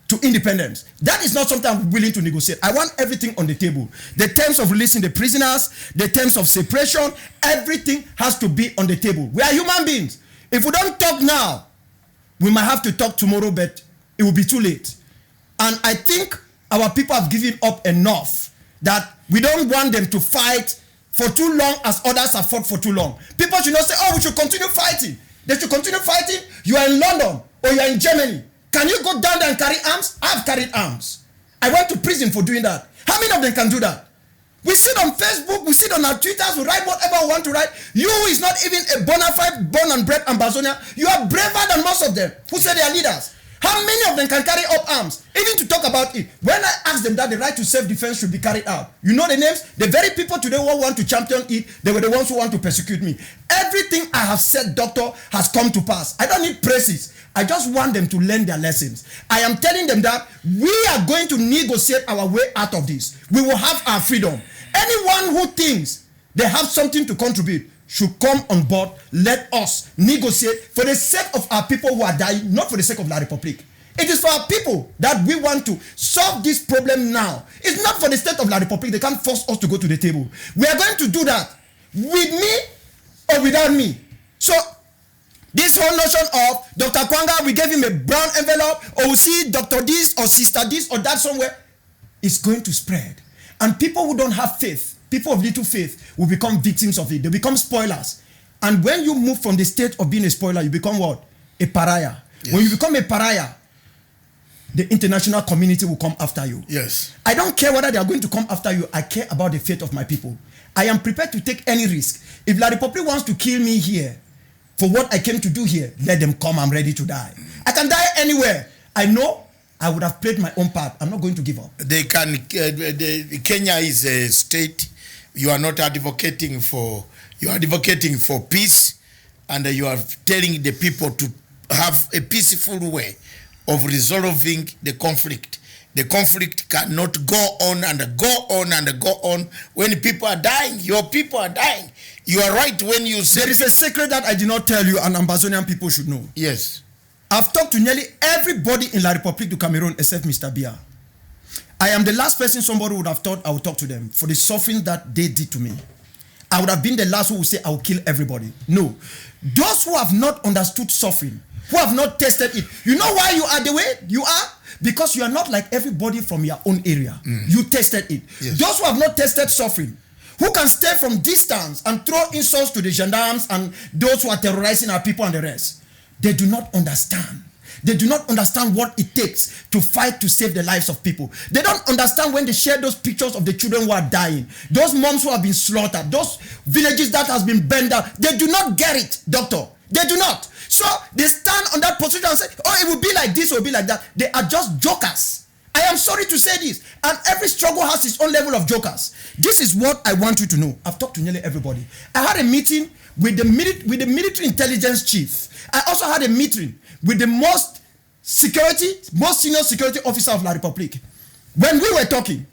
to independence. That is not something I'm willing to negotiate. I want everything on the table. The terms of releasing the prisoners, the terms of separation, everything has to be on the table. We are human beings. If we don't talk now, we might have to talk tomorrow, but it will be too late. And I think our people have given up enough that we don't want them to fight for too long as others have fought for too long. People should not say, oh, we should continue fighting. They should continue fighting. You are in London or you are in Germany. Can you go down there and carry arms? I have carried arms. I went to prison for doing that. How many of them can do that? We sit on Facebook, we sit on our Twitters, we write whatever we want to write. You who is not even a bona fide, born and bred Ambazonia, you are braver than most of them who say they are leaders. How many of them can carry up arms? Even to talk about it. When I ask them that the right to self-defense should be carried out, you know the names? The very people today who want to champion it, they were the ones who want to persecute me. Everything I have said, doctor, has come to pass. I don't need praises. I just want them to learn their lessons. I am telling them that we are going to negotiate our way out of this. We will have our freedom. Anyone who thinks they have something to contribute should come on board. Let us negotiate for the sake of our people who are dying, not for the sake of La République. It is for our people that we want to solve this problem now. It's not for the state of La République. They can't force us to go to the table. We are going to do that with me or without me. So this whole notion of Dr. Akwanga, we gave him a brown envelope, or we see Dr. this or Sister this or that somewhere, is going to spread. And people who don't have faith, people of little faith, will become victims of it. They become spoilers. And when you move from the state of being a spoiler, you become what? A pariah. Yes. When you become a pariah, the international community will come after you. Yes. I don't care whether they are going to come after you. I care about the fate of my people. I am prepared to take any risk. If La République wants to kill me here for what I came to do here, let them come. I'm ready to die. I can die anywhere. I know I would have played my own part. I'm not going to give up. They can. Kenya is a state. You are not advocating for. You are advocating for peace, and you are telling the people to have a peaceful way of resolving the conflict. The conflict cannot go on and go on and go on when people are dying. Your people are dying. You are right when you say... There is a secret that I did not tell you and Ambazonian people should know. Yes. I've talked to nearly everybody in La République du Cameroon except Mr. Biya. I am the last person somebody would have thought I would talk to them for the suffering that they did to me. I would have been the last who would say I will kill everybody. No. Those who have not understood suffering, who have not tested it. You know why you are the way you are? Because you are not like everybody from your own area. You tested it. Yes. Those who have not tested suffering, who can stay from distance and throw insults to the gendarmes and those who are terrorizing our people and the rest, they do not understand. They do not understand what it takes to fight to save the lives of people. They don't understand when they share those pictures of the children who are dying, those moms who have been slaughtered, those villages that has been burned down. They do not get it, doctor. They do not. So they stand on that position and say, oh, it will be like this, it will be like that. They are just jokers. I am sorry to say this. And every struggle has its own level of jokers. This is what I want you to know. I've talked to nearly everybody. I had a meeting with the military intelligence chief. I also had a meeting with the most senior security officer of La République. When we were talking,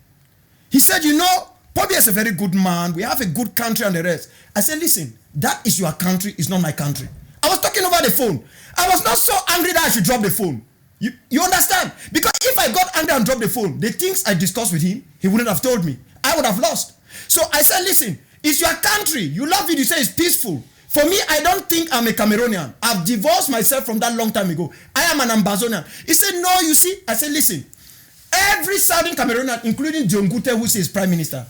he said, you know, Pobia is a very good man. We have a good country and the rest. I said, listen, that is your country, it's not my country. I was talking over the phone. I was not so angry that I should drop the phone. You understand? Because if I got angry and dropped the phone, the things I discussed with him, he wouldn't have told me. I would have lost. So I said, listen, it's your country. You love it, you say it's peaceful. For me, I don't think I'm a Cameroonian. I've divorced myself from that long time ago. I am an Ambazonian. He said, no, you see. I said, listen, every Southern Cameroonian, including John Gute, who is prime minister,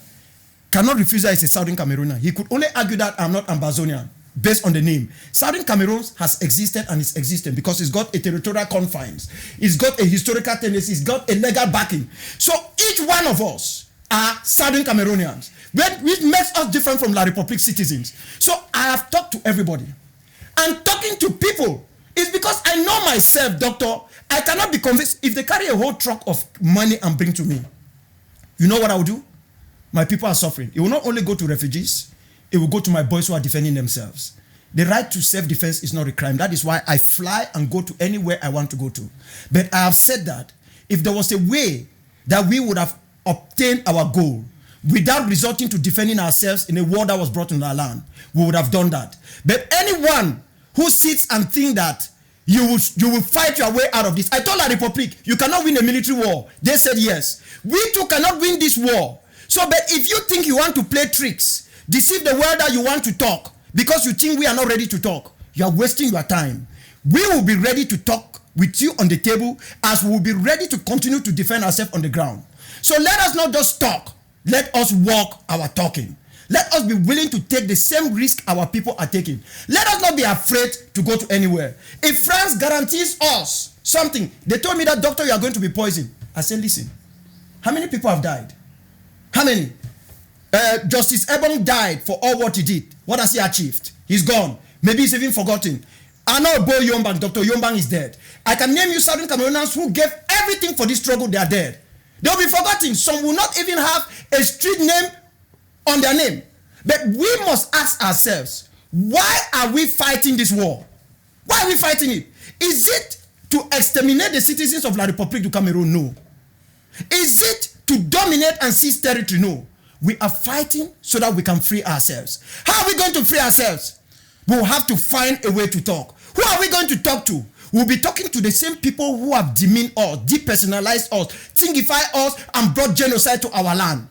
cannot refuse that he's a Southern Cameroonian. He could only argue that I'm not Ambazonian based on the name. Southern Cameroon has existed and is existing because it's got a territorial confines. It's got a historical tendency. It's got a legal backing. So each one of us are Southern Cameroonians. which makes us different from La Republic citizens. So I have talked to everybody. And talking to people is because I know myself, doctor, I cannot be convinced. If they carry a whole truck of money and bring to me, you know what I will do? My people are suffering. It will not only go to refugees, it will go to my boys who are defending themselves. The right to self-defense is not a crime. That is why I fly and go to anywhere I want to go to. But I have said that if there was a way that we would have obtained our goal without resorting to defending ourselves in a war that was brought in our land, we would have done that. But anyone who sits and thinks that you will fight your way out of this. I told La Republic, you cannot win a military war. They said yes. We too cannot win this war. So, but if you think you want to play tricks, deceive the world that you want to talk, because you think we are not ready to talk, you are wasting your time. We will be ready to talk with you on the table, as we will be ready to continue to defend ourselves on the ground. So let us not just talk. Let us walk our talking. Let us be willing to take the same risk our people are taking. Let us not be afraid to go to anywhere. If France guarantees us something, they told me that, doctor, you are going to be poisoned. I said, listen, how many people have died? How many? Justice E.B.N died for all what he did. What has he achieved? He's gone. Maybe he's even forgotten. I know Bo Yombang, Dr. Yombang is dead. I can name you Southern Cameroonians who gave everything for this struggle, they are dead. They'll be forgotten. Some will not even have a street name on their name. But we must ask ourselves, why are we fighting this war? Why are we fighting it? Is it to exterminate the citizens of La Republique du Cameroon? No. Is it to dominate and seize territory? No. We are fighting so that we can free ourselves. How are we going to free ourselves? We'll have to find a way to talk. Who are we going to talk to? We'll be talking to the same people who have demeaned us, depersonalized us, thingified us, and brought genocide to our land.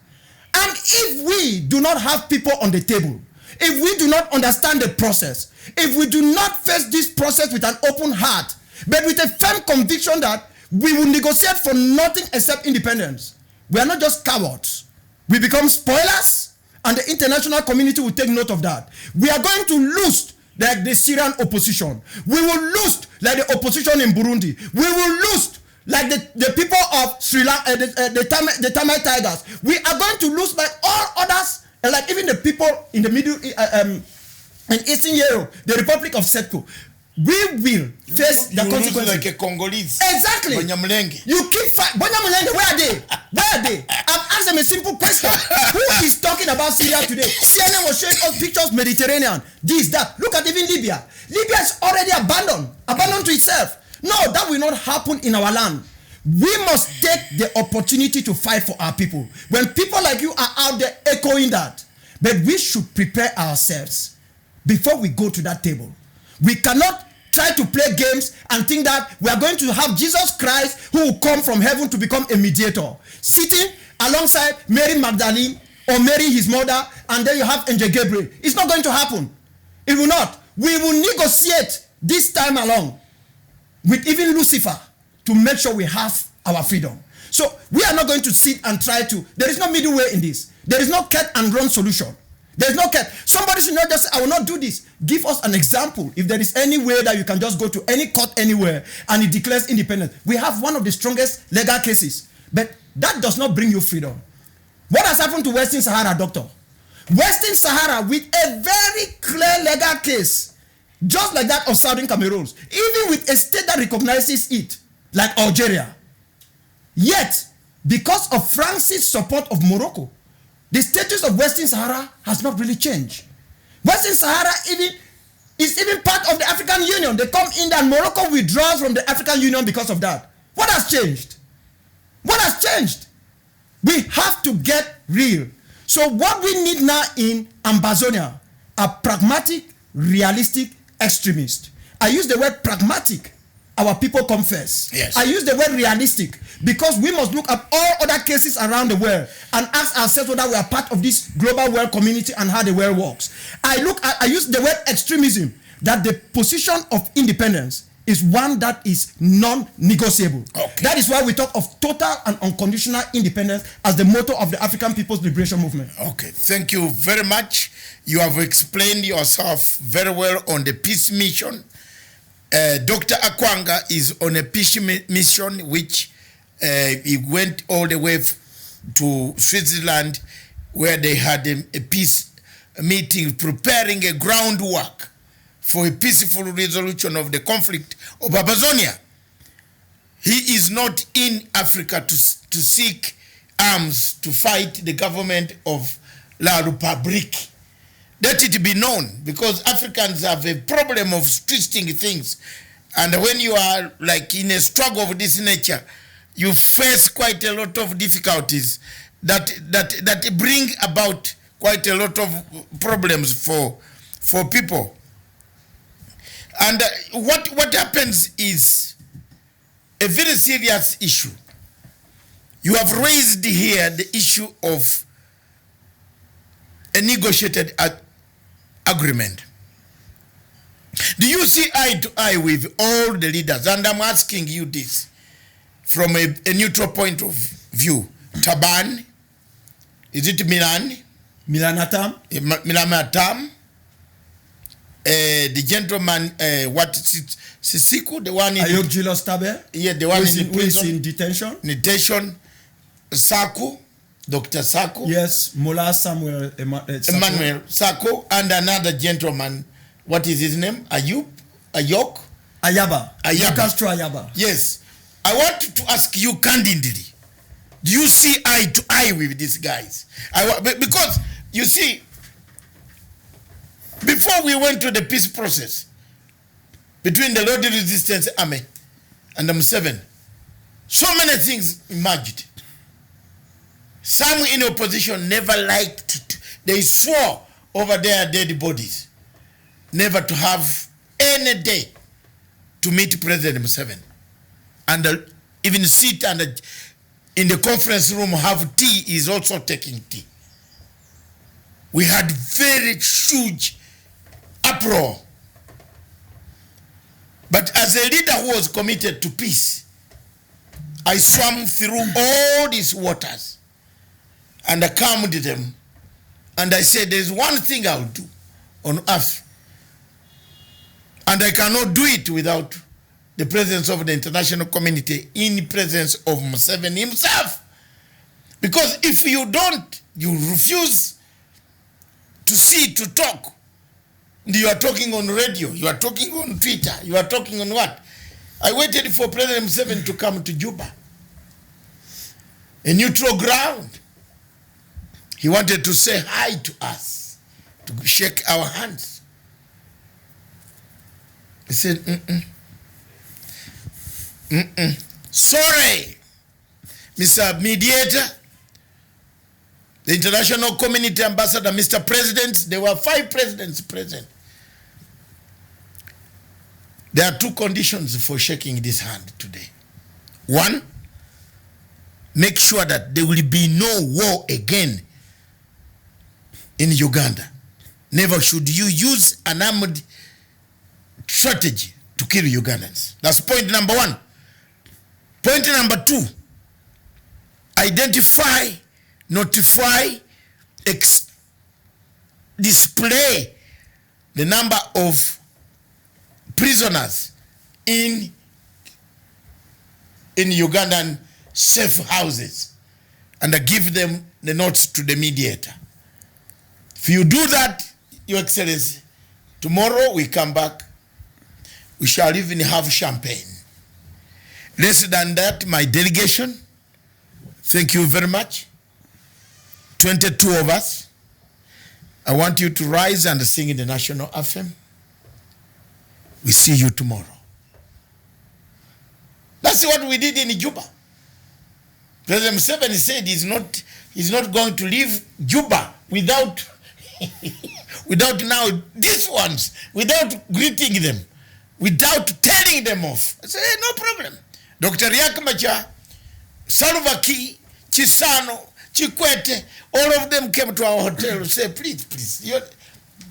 And if we do not have people on the table, if we do not understand the process, if we do not face this process with an open heart, but with a firm conviction that we will negotiate for nothing except independence, we are not just cowards. We become spoilers, and the international community will take note of that. We are going to lose like the Syrian opposition. We will lose like the opposition in Burundi. We will lose like the people of Sri Lanka, the Tamil Tigers. We are going to lose like all others, and like even the people in the middle, in Eastern Europe, the Republic of Setko. We will face the consequences. Like a Congolese. Exactly. You keep fighting. Where are they? Where are they? I've asked them a simple question. Who is talking about Syria today? CNN was showing us pictures, Mediterranean, this, that. Look at even Libya. Libya is already abandoned to itself. No, that will not happen in our land. We must take the opportunity to fight for our people. When people like you are out there echoing that, but we should prepare ourselves before we go to that table. We cannot try to play games and think that we are going to have Jesus Christ who will come from heaven to become a mediator, sitting alongside Mary Magdalene or Mary his mother, and then you have Angel Gabriel. It's not going to happen. It will not. We will negotiate this time along with even Lucifer to make sure we have our freedom. So we are not going to sit and try to, there is no middle way in this. There is no cat and run solution. There is no cat. Somebody should not just say, I will not do this. Give us an example. If there is any way that you can just go to any court anywhere and it declares independence. We have one of the strongest legal cases. But that does not bring you freedom. What has happened to Western Sahara, doctor? Western Sahara with a very clear legal case, just like that of Southern Cameroon, even with a state that recognizes it, like Algeria. Yet, because of France's support of Morocco, the status of Western Sahara has not really changed. Western Sahara is even part of the African Union. They come in and Morocco withdraws from the African Union because of that. What has changed? What has changed? We have to get real. So what we need now in Ambazonia are pragmatic, realistic extremists. I use the word pragmatic. Our people come first. Yes. I use the word realistic because we must look at all other cases around the world and ask ourselves whether we are part of this global world community and how the world works. I use the word extremism, that the position of independence is one that is non-negotiable. Okay. That is why we talk of total and unconditional independence as the motto of the African People's Liberation Movement. Okay, thank you very much. You have explained yourself very well on the peace mission. Dr. AKWANGA is on a peace mission which he went all the way to Switzerland where they had a peace meeting preparing a groundwork for a peaceful resolution of the conflict of Ambazonia. He is not in Africa to seek arms to fight the government of La République. Let it be known, because Africans have a problem of twisting things. And when you are like in a struggle of this nature, you face quite a lot of difficulties that bring about quite a lot of problems for people. And what happens is a very serious issue. You have raised here the issue of a negotiated agreement. Do you see eye to eye with all the leaders? And I'm asking you this from a neutral point of view. Taban, is it Milan? Milanatam? Milanatam. The gentleman, Sisiku, the one in... Ayok Julius Tabe? Yeah, the one who is in detention. Detention. Saku, Dr. Saku. Yes, Mullah Samuel Emmanuel Saku, and another gentleman, what is his name? Ayok? Ayaba. Castro Ayaba. Yes. I want to ask you candidly, do you see eye to eye with these guys? Because, you see, before we went to the peace process between the Lord Resistance Army and the M7, so many things emerged. Some in opposition never liked it. They swore over their dead bodies never to have any day to meet President M7. And even sit and in the conference room have tea is also taking tea. We had very huge uproar. But as a leader who was committed to peace, I swam through all these waters and I calmed them. And I said, there's one thing I'll do on earth. And I cannot do it without the presence of the international community in presence of Museveni himself. Because if you don't, you refuse to see, to talk. You are talking on radio, you are talking on Twitter, you are talking on what? I waited for President Museveni to come to Juba. A neutral ground. He wanted to say hi to us, to shake our hands. He said, sorry, Mr. Mediator, the international community ambassador, Mr. President, there were 5 presidents present. There are 2 conditions for shaking this hand today. 1, make sure that there will be no war again in Uganda. Never should you use an armed strategy to kill Ugandans. That's point number 1. Point number 2, identify, notify, display the number of prisoners in Ugandan safe houses and give them the notes to the mediator. If you do that, Your Excellency, tomorrow we come back, we shall even have champagne. Less than that, my delegation, thank you very much. 22 of us. I want you to rise and sing in the national anthem. We see you tomorrow. That's what we did in Juba. President Museveni said he's not going to leave Juba without without now these ones, without greeting them, without telling them off. I said, hey, no problem. Dr. Yakamacha, Salva Kiir, Chisano, Chikwete, all of them came to our hotel and said, please.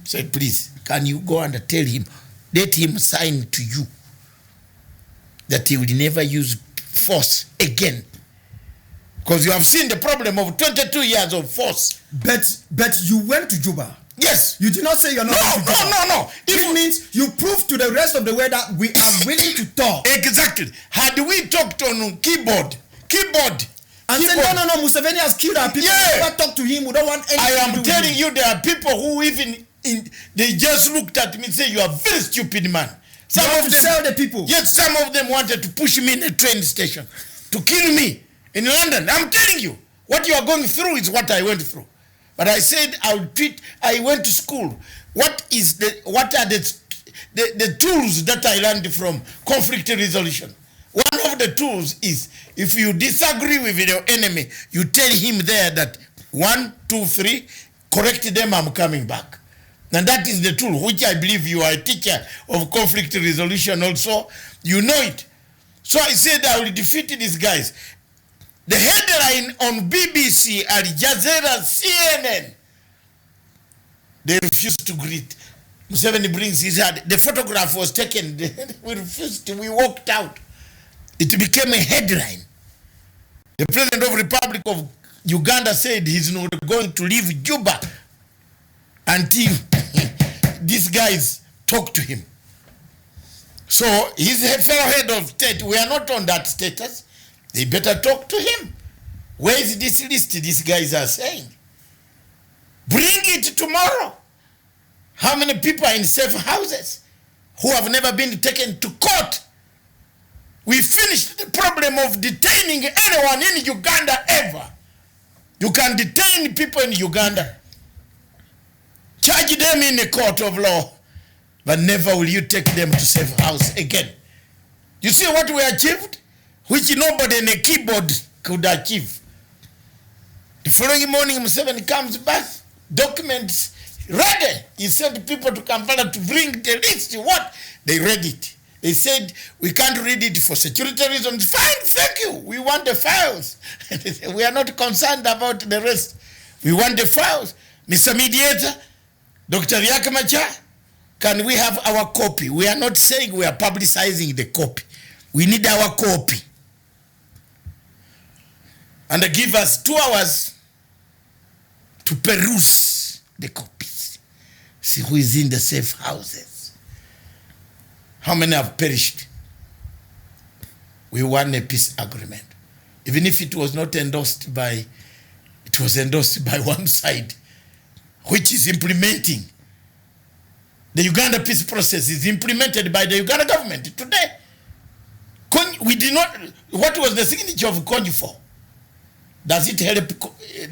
Said, please, can you go and tell him, let him sign to you that he will never use force again. Because you have seen the problem of 22 years of force. But you went to Juba. Yes. You did not say you're not going to Juba. No. It means you prove to the rest of the world that we are willing to talk. Exactly. Had we talked on keyboard, And say, no, Museveni has killed our people. Yeah. We never talk to him. We don't want anything I am to do with telling him. you, there are people who they just looked at me and say, you are a very stupid man. Some You have of to sell the people. Yet some of them wanted to push me in a train station to kill me in London. I'm telling you, what you are going through is what I went through. But I said I went to school. What are the tools that I learned from conflict resolution? One of the tools is, if you disagree with your enemy, you tell him there that 1, 2, 3, correct them, I'm coming back. And that is the tool, which I believe you are a teacher of conflict resolution also. You know it. So I said I will defeat these guys. The headline on BBC, Al Jazeera, CNN, they refused to greet. Museveni brings his hand. The photograph was taken. We refused. We walked out. It became a headline. The President of the Republic of Uganda said he's not going to leave Juba until these guys talk to him. So he's a fellow head of state. We are not on that status. They better talk to him. Where is this list these guys are saying? Bring it tomorrow. How many people are in safe houses who have never been taken to court? We finished the problem of detaining anyone in Uganda ever. You can detain people in Uganda, charge them in a court of law, but never will you take them to safe house again. You see what we achieved, which nobody in a keyboard could achieve. The following morning, Museveni comes back, documents ready. He sent people to Kampala to bring the list. What? They read it. They said, we can't read it for security reasons. Fine, thank you. We want the files. We are not concerned about the rest. We want the files. Mr. Mediator, Dr. Yakamacha, can we have our copy? We are not saying we are publicizing the copy. We need our copy. And they give us 2 hours to peruse the copies. See who is in the safe houses. How many have perished? We won a peace agreement. Even if it was not endorsed by, it was endorsed by one side, which is implementing. The Uganda peace process is implemented by the Uganda government today. We did not, what was the signature of Konyi for? Does it help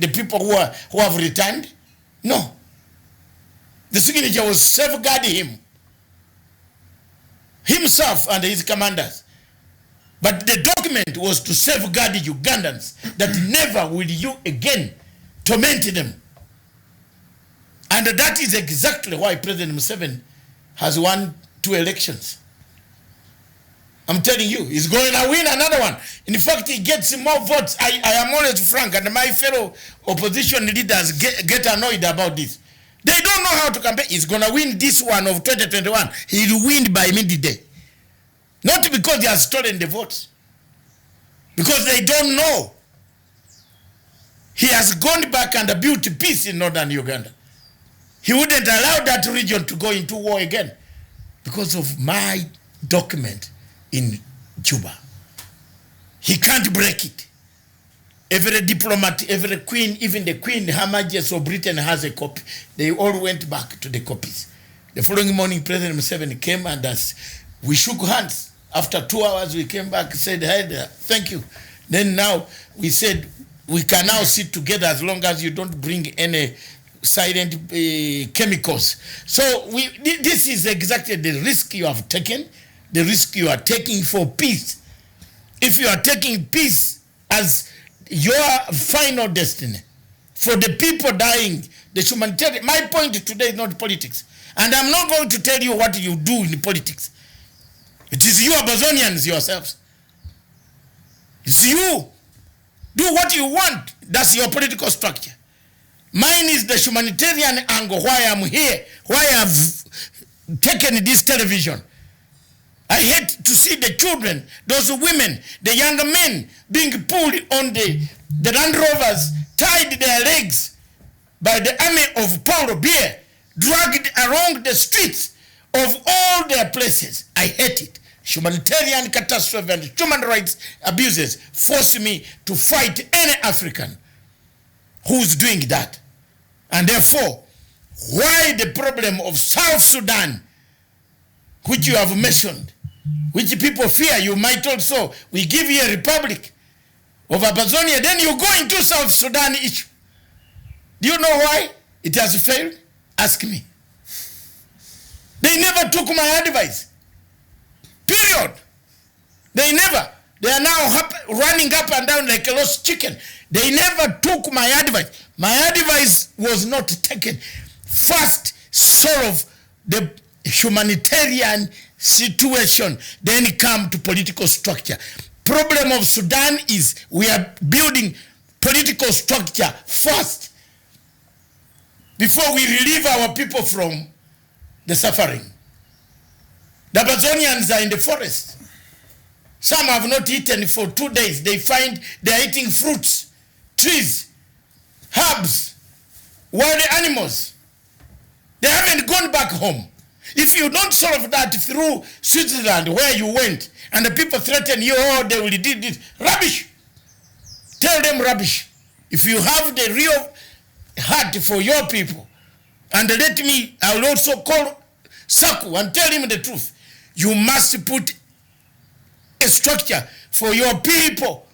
the people who have returned? No. The signature was safeguarding him, himself and his commanders. But the document was to safeguard the Ugandans, that never will you again torment them. And that is exactly why President Museveni has won 2 elections. I'm telling you, he's going to win another one. In fact, he gets more votes. I am always frank, and my fellow opposition leaders get annoyed about this. They don't know how to campaign. He's going to win this one of 2021. He'll win by midday. Not because they have stolen the votes. Because they don't know. He has gone back and built peace in northern Uganda. He wouldn't allow that region to go into war again because of my document in Juba. He can't break it. Every diplomat, every queen, even the Queen, Her Majesty of Britain has a copy. They all went back to the copies. The following morning, President Museveni came and we shook hands. After 2 hours, we came back and said, hey, thank you. Then now we said, we can now sit together as long as you don't bring any silent chemicals. So this is exactly the risk you have taken, the risk you are taking for peace. If you are taking peace as your final destiny, for the people dying, the humanitarian, my point today is not politics. And I'm not going to tell you what you do in politics. It is you Ambazonians yourselves. It's you. Do what you want. That's your political structure. Mine is the humanitarian angle, why I'm here, why I've taken this television. I hate to see the children, those women, the younger men being pulled on the Land Rovers, tied their legs by the army of Paulo Biya, dragged along the streets of all their places. I hate it. humanitarian catastrophe and human rights abuses force me to fight any African who's doing that. And therefore, why the problem of South Sudan, which you have mentioned, which people fear you might also, we give you a republic of Ambazonia, then you go into South Sudan issue. Do you know why it has failed? Ask me. They never took my advice. Period. They never. They are now running up and down like a lost chicken. They never took my advice. My advice was not taken. First, solve the humanitarian situation, then come to political structure. Problem of Sudan is we are building political structure first before we relieve our people from the suffering. The Ambazonians are in the forest. Some have not eaten for 2 days. They find they are eating fruits, trees, herbs, wild animals. They haven't gone back home. If you don't solve that through Switzerland, where you went, and the people threaten you, oh, they will do this. Rubbish. Tell them rubbish. If you have the real heart for your people, and let me, I will also call Saku and tell him the truth. You must put a structure for your people.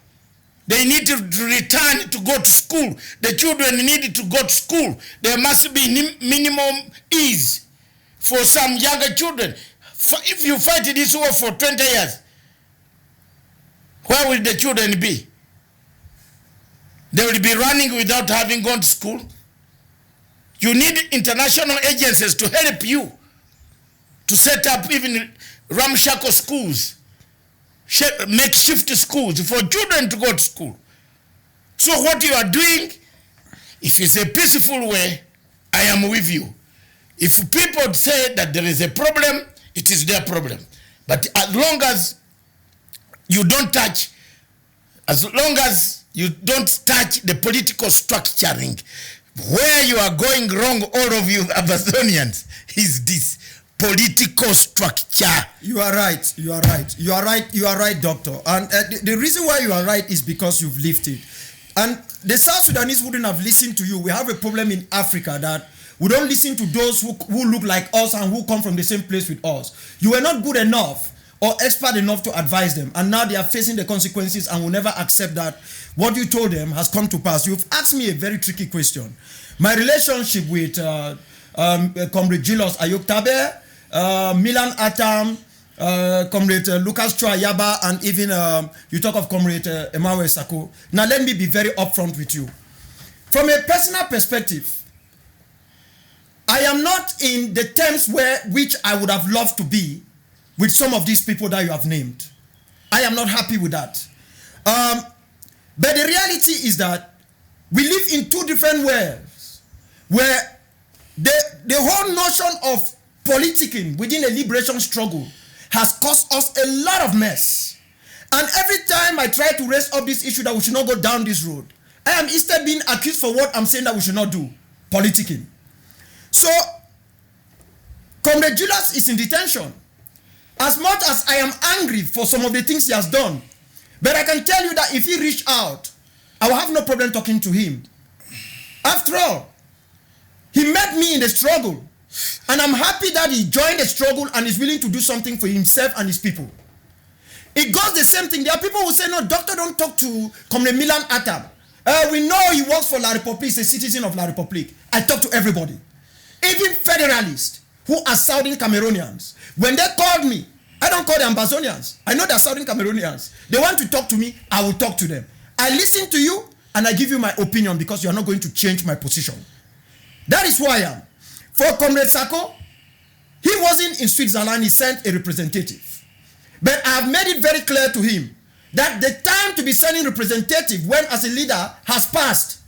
They need to return to go to school. The children need to go to school. There must be minimum ease for some younger children. If you fight this war for 20 years, where will the children be? They will be running without having gone to school. You need international agencies to help you to set up even ramshackle schools, makeshift schools for children to go to school. So what you are doing, if it's a peaceful way, I am with you. If people say that there is a problem, it is their problem. But as long as you don't touch, the political structuring, where you are going wrong, all of you Ambazonians, is this political structure. You are right. You are right. You are right. You are right, doctor. And the reason why you are right is because you've lived it. And the South Sudanese wouldn't have listened to you. We have a problem in Africa that we don't listen to those who look like us and who come from the same place with us. You were not good enough or expert enough to advise them, and now they are facing the consequences and will never accept that what you told them has come to pass. You've asked me a very tricky question. My relationship with Comrade Julius Ayoktabe, Milan Atam, Comrade Lucas Chwayaba, and even you talk of Comrade Emmanuel Sako. Now let me be very upfront with you. From a personal perspective, I am not in the terms which I would have loved to be with some of these people that you have named. I am not happy with that. But the reality is that we live in two different worlds, where the whole notion of politicking within a liberation struggle has caused us a lot of mess. And every time I try to raise up this issue that we should not go down this road, I am instead being accused for what I'm saying that we should not do, politicking. So, Comrade Julius is in detention. As much as I am angry for some of the things he has done, but I can tell you that if he reached out, I will have no problem talking to him. After all, he met me in the struggle, and I'm happy that he joined the struggle and is willing to do something for himself and his people. It goes the same thing. There are people who say, no, doctor, don't talk to Comrade Milan Atam. We know he works for La République, he's a citizen of La République. I talk to everybody. Even federalists who are Southern Cameroonians, when they called me, I don't call them Ambazonians. I know they're Southern Cameroonians. They want to talk to me, I will talk to them. I listen to you and I give you my opinion because you are not going to change my position. That is who I am. For Comrade Sako, he wasn't in Switzerland, he sent a representative. But I have made it very clear to him that the time to be sending representative when as a leader has passed.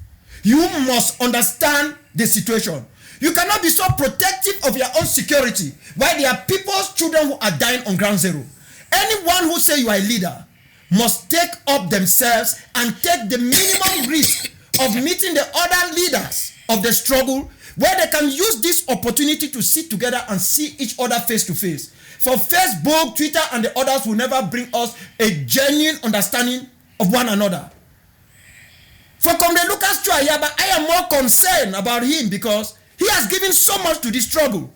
You must understand the situation. You cannot be so protective of your own security while there are people's children who are dying on ground zero. Anyone who say you are a leader must take up themselves and take the minimum risk of meeting the other leaders of the struggle where they can use this opportunity to sit together and see each other face to face. For Facebook, Twitter, and the others will never bring us a genuine understanding of one another. For Comrade Lucas Chua-Yaba, I am more concerned about him because he has given so much to this struggle.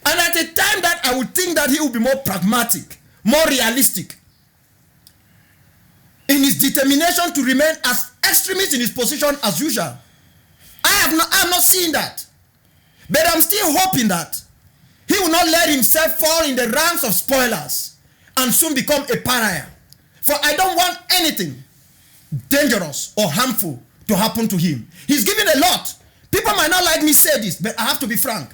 And at a time that I would think that he will be more pragmatic, more realistic, in his determination to remain as extremist in his position as usual. I am not seeing that. But I'm still hoping that he will not let himself fall in the ranks of spoilers and soon become a pariah. For I don't want anything dangerous or harmful to happen to him. He's given a lot. People might not like me say this, but I have to be frank.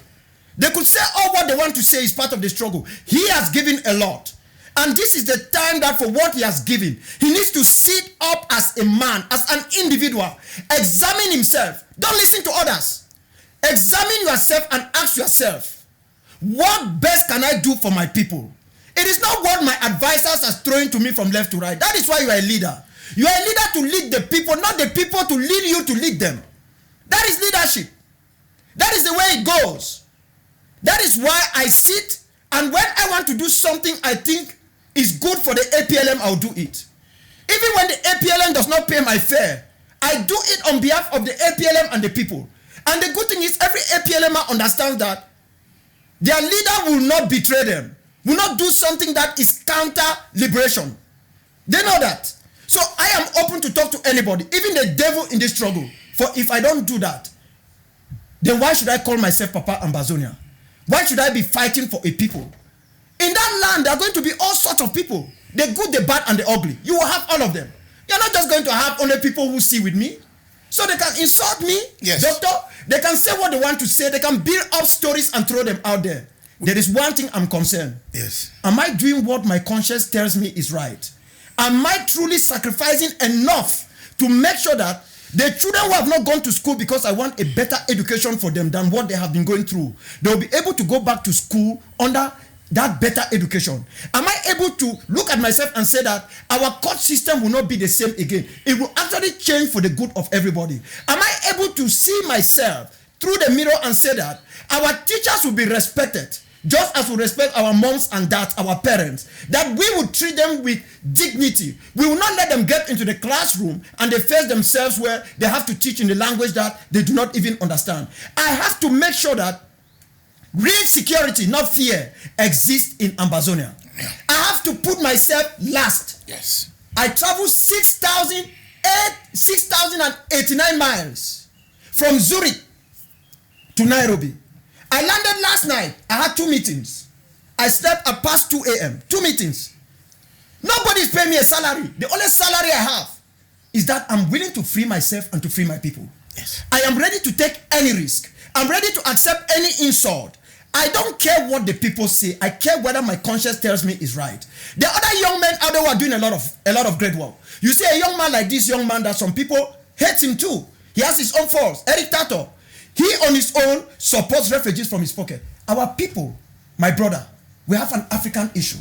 They could say all what they want to say is part of the struggle. He has given a lot. And this is the time that for what he has given, he needs to sit up as a man, as an individual, examine himself. Don't listen to others. Examine yourself and ask yourself, what best can I do for my people? It is not what my advisors are throwing to me from left to right. That is why you are a leader. You are a leader to lead the people, not the people to lead you to lead them. That is leadership. That is the way it goes. That is why I sit, and when I want to do something I think is good for the APLM, I'll do it. Even when the APLM does not pay my fare, I do it on behalf of the APLM and the people. And the good thing is every APLMer understands that their leader will not betray them, will not do something that is counter-liberation. They know that. So I am open to talk to anybody, even the devil in this struggle. For if I don't do that, then why should I call myself Papa Ambazonia? Why should I be fighting for a people? In that land, there are going to be all sorts of people. The good, the bad, and the ugly. You will have all of them. You're not just going to have only people who see with me. So they can insult me, yes, doctor. They can say what they want to say. They can build up stories and throw them out there. There is one thing I'm concerned. Yes. Am I doing what my conscience tells me is right? Am I truly sacrificing enough to make sure that the children who have not gone to school because I want a better education for them than what they have been going through, they will be able to go back to school under that better education? Am I able to look at myself and say that our court system will not be the same again? It will actually change for the good of everybody. Am I able to see myself through the mirror and say that our teachers will be respected just as we respect our moms and dads, our parents, that we will treat them with dignity? We will not let them get into the classroom and they face themselves where they have to teach in the language that they do not even understand. I have to make sure that real security, not fear, exists in Ambazonia. Yeah. I have to put myself last. Yes. I traveled 6,089 miles from Zurich to Nairobi. I landed last night. I had 2 meetings. I slept at past 2 a.m. 2 meetings. Nobody's paying me a salary. The only salary I have is that I'm willing to free myself and to free my people. Yes. I am ready to take any risk. I'm ready to accept any insult. I don't care what the people say. I care whether my conscience tells me is right. There are other young men out there who are doing a lot of great work. You see a young man like this young man that some people hate him too. He has his own faults. Eric Tato. He on his own supports refugees from his pocket. Our people, my brother, we have an African issue.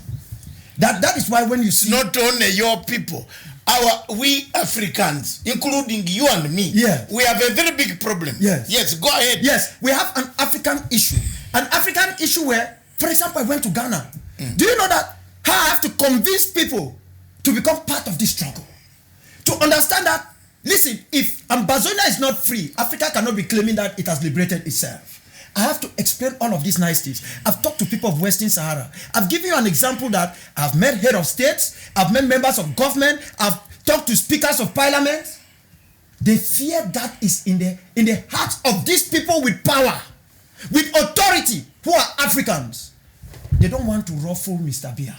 That is why when you see... Not only your people, we Africans, including you and me, yeah, we have a very big problem. Yes. Yes, go ahead. Yes, we have an African issue. An African issue where, for example, I went to Ghana. Do you know that how I have to convince people to become part of this struggle? To understand that, listen, if Ambazonia is not free, Africa cannot be claiming that it has liberated itself. I have to explain all of these niceties. I've talked to people of Western Sahara. I've given you an example that I've met head of states, I've met members of government, I've talked to speakers of parliament. The fear that is in the hearts of these people with power, with authority, who are Africans. They don't want to ruffle Mr. Biya.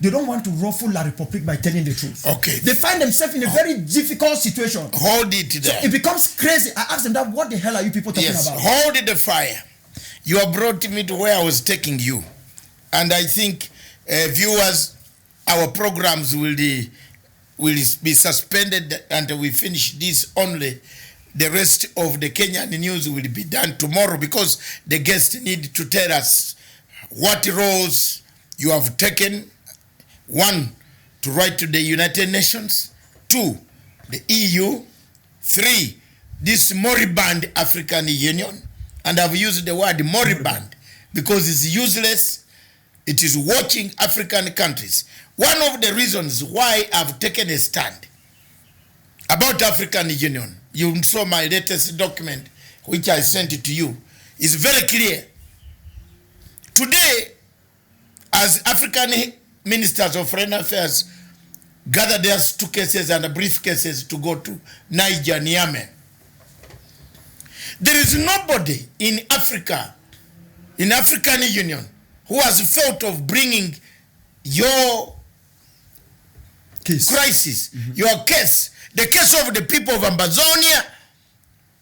They don't want to ruffle La Republique by telling the truth. Okay. They find themselves in a very difficult situation. Hold it there. So it becomes crazy. I ask them that, what the hell are you people talking about? Hold the fire. You have brought me to where I was taking you. And I think viewers, our programs will be suspended until we finish this only. The rest of the Kenyan news will be done tomorrow because the guests need to tell us what roles you have taken. 1, to write to the United Nations. 2, the EU. 3, this moribund African Union. and I've used the word moribund because it's useless. It is watching African countries. One of the reasons why I've taken a stand about African Union, you saw my latest document, which I sent it to you, is very clear. Today, as African ministers of foreign affairs gather their suitcases and briefcases to go to Niger and Yemen, there is nobody in Africa, in African Union, who has thought of bringing your crisis, your case, the case of the people of Ambazonia